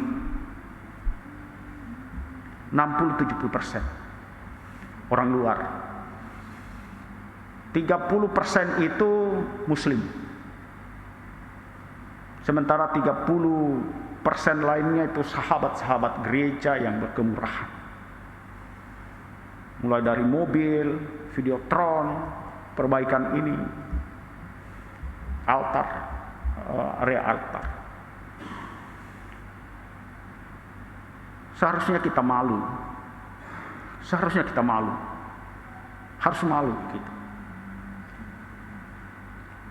60-70% orang luar. 30% itu Muslim. Sementara 30% lainnya itu sahabat-sahabat gereja yang berkemurahan. Mulai dari mobil, Videotron, perbaikan ini, altar, area altar. Seharusnya kita malu. Seharusnya kita malu. Harus malu kita.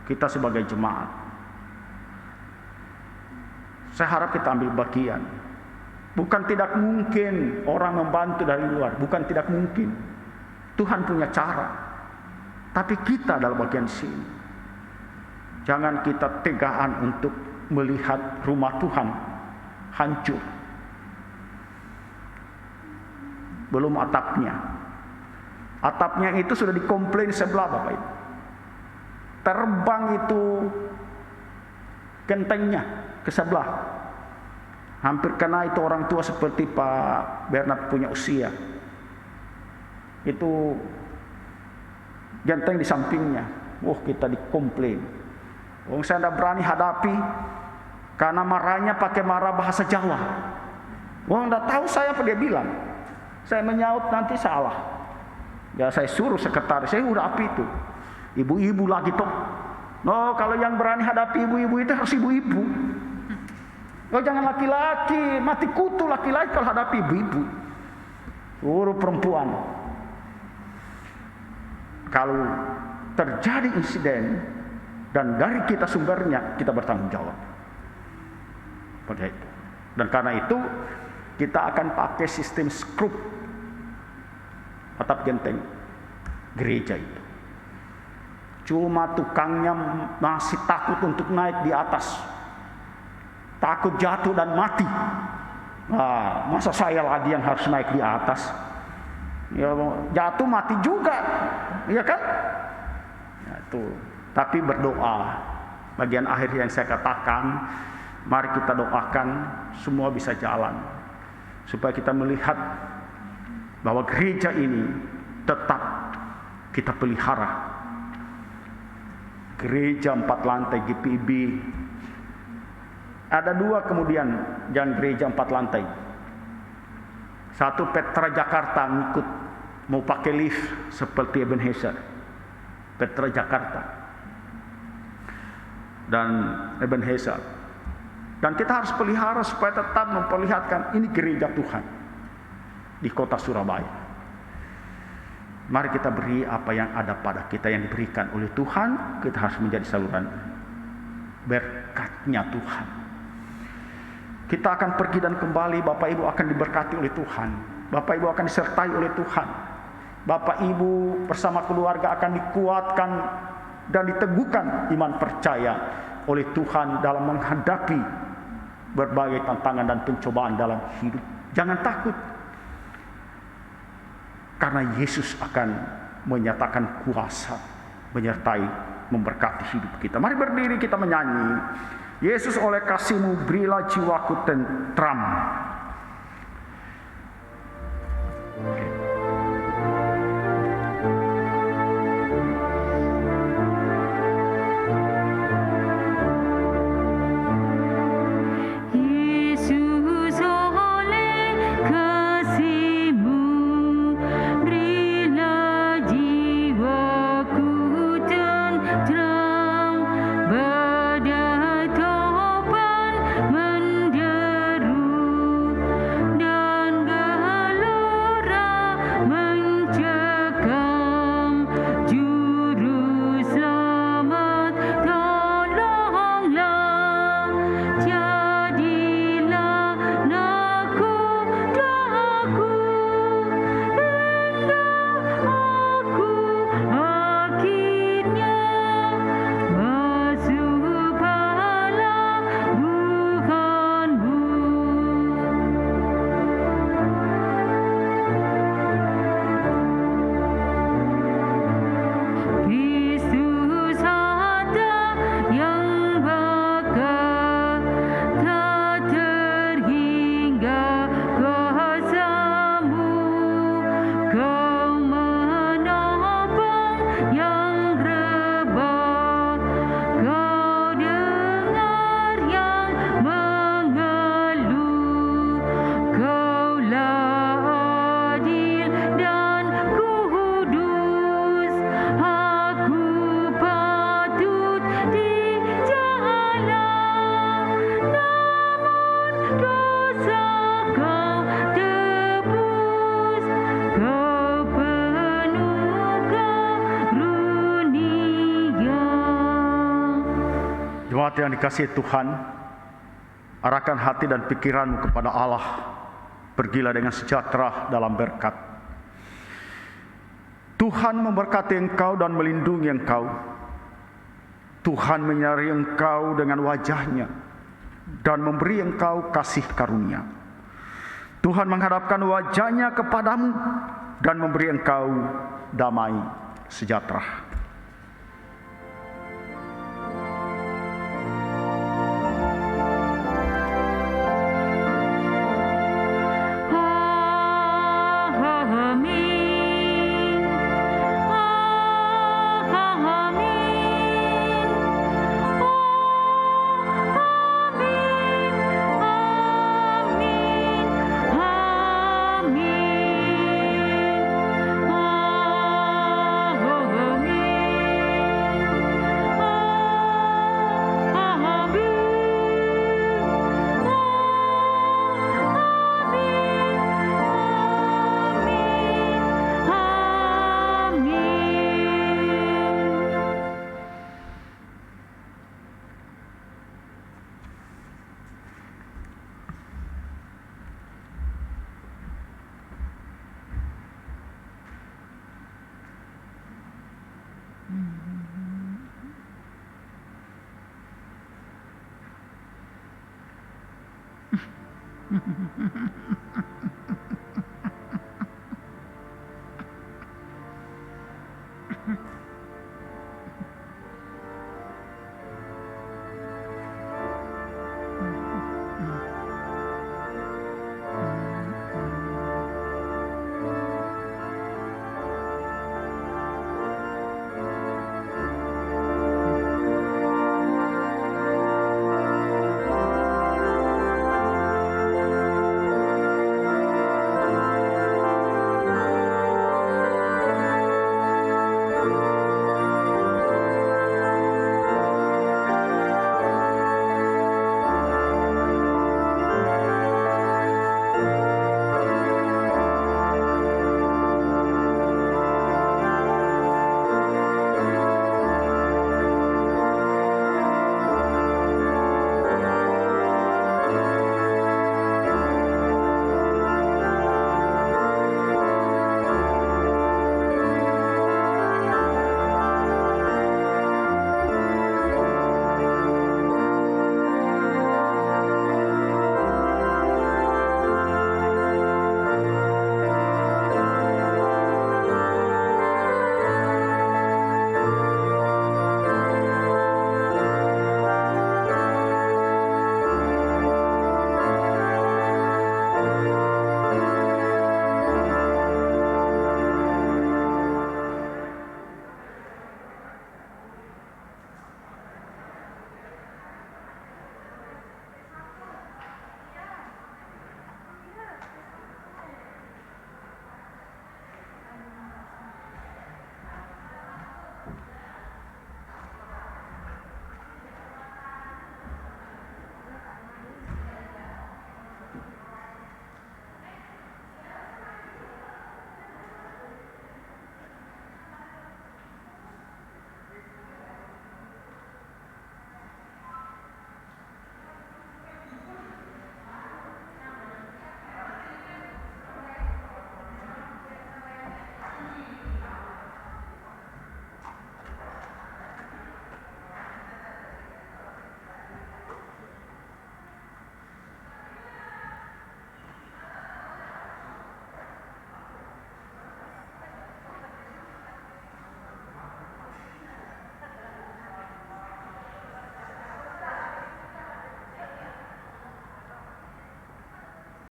Kita sebagai jemaat. Saya harap kita ambil bagian. Bukan tidak mungkin orang membantu dari luar. Bukan tidak mungkin. Tuhan punya cara. Tapi kita dalam bagian sini. Jangan kita tegaan untuk melihat rumah Tuhan hancur. Belum atapnya. Atapnya itu sudah dikomplain sebelah, Bapak Ibu. Terbang itu gentengnya ke sebelah. Hampir kena itu orang tua seperti Pak Bernard punya usia. Itu genteng di sampingnya. Kita dikomplain. Saya tidak berani hadapi karena marahnya pakai marah bahasa Jawa. Tidak tahu saya apa dia bilang. Saya menyaut nanti salah. Ya saya suruh sekretaris, saya udah api itu. Ibu-ibu lagi toh. No, kalau yang berani hadapi ibu-ibu itu harus ibu-ibu. Jangan laki-laki, mati kutu laki-laki kalau hadapi ibu-ibu. Suruh perempuan. Kalau terjadi insiden dan dari kita sumbernya, kita bertanggung jawab. Seperti itu. Dan karena itu kita akan pakai sistem skrup atap genteng gereja itu. Cuma tukangnya masih takut untuk naik di atas. Takut jatuh dan mati. Masa saya lagi yang harus naik di atas? Ya, jatuh mati juga. Iya kan? Ya, itu. Tapi berdoa. Bagian akhir yang saya katakan, mari kita doakan semua bisa jalan. Supaya kita melihat bahwa gereja ini tetap kita pelihara. Gereja 4 lantai GPIB. Ada 2 kemudian yang gereja 4 lantai. Satu Petra Jakarta ngikut mau pakai lift seperti Ebenezer. Petra Jakarta dan Ebenezer. Dan kita harus pelihara supaya tetap memperlihatkan ini gereja Tuhan di kota Surabaya. Mari kita beri apa yang ada pada kita yang diberikan oleh Tuhan. Kita harus menjadi saluran berkatnya Tuhan. Kita akan pergi dan kembali. Bapak Ibu akan diberkati oleh Tuhan. Bapak Ibu akan disertai oleh Tuhan. Bapak Ibu bersama keluarga akan dikuatkan dan diteguhkan iman percaya oleh Tuhan dalam menghadapi berbagai tantangan dan pencobaan dalam hidup. Jangan takut. Karena Yesus akan menyatakan kuasa, menyertai, memberkati hidup kita. Mari berdiri kita menyanyi. Yesus oleh kasih-Mu berilah jiwaku tentram. Berdebar menderu Jemaat yang dikasihi Tuhan, arahkan hati dan pikiranmu kepada Allah. Pergilah dengan sejahtera dalam berkat. Tuhan memberkati engkau dan melindungi engkau. Tuhan menyinari engkau dengan wajah-Nya dan memberi engkau kasih karunia. Tuhan menghadapkan wajah-Nya kepadamu dan memberi engkau damai sejahtera.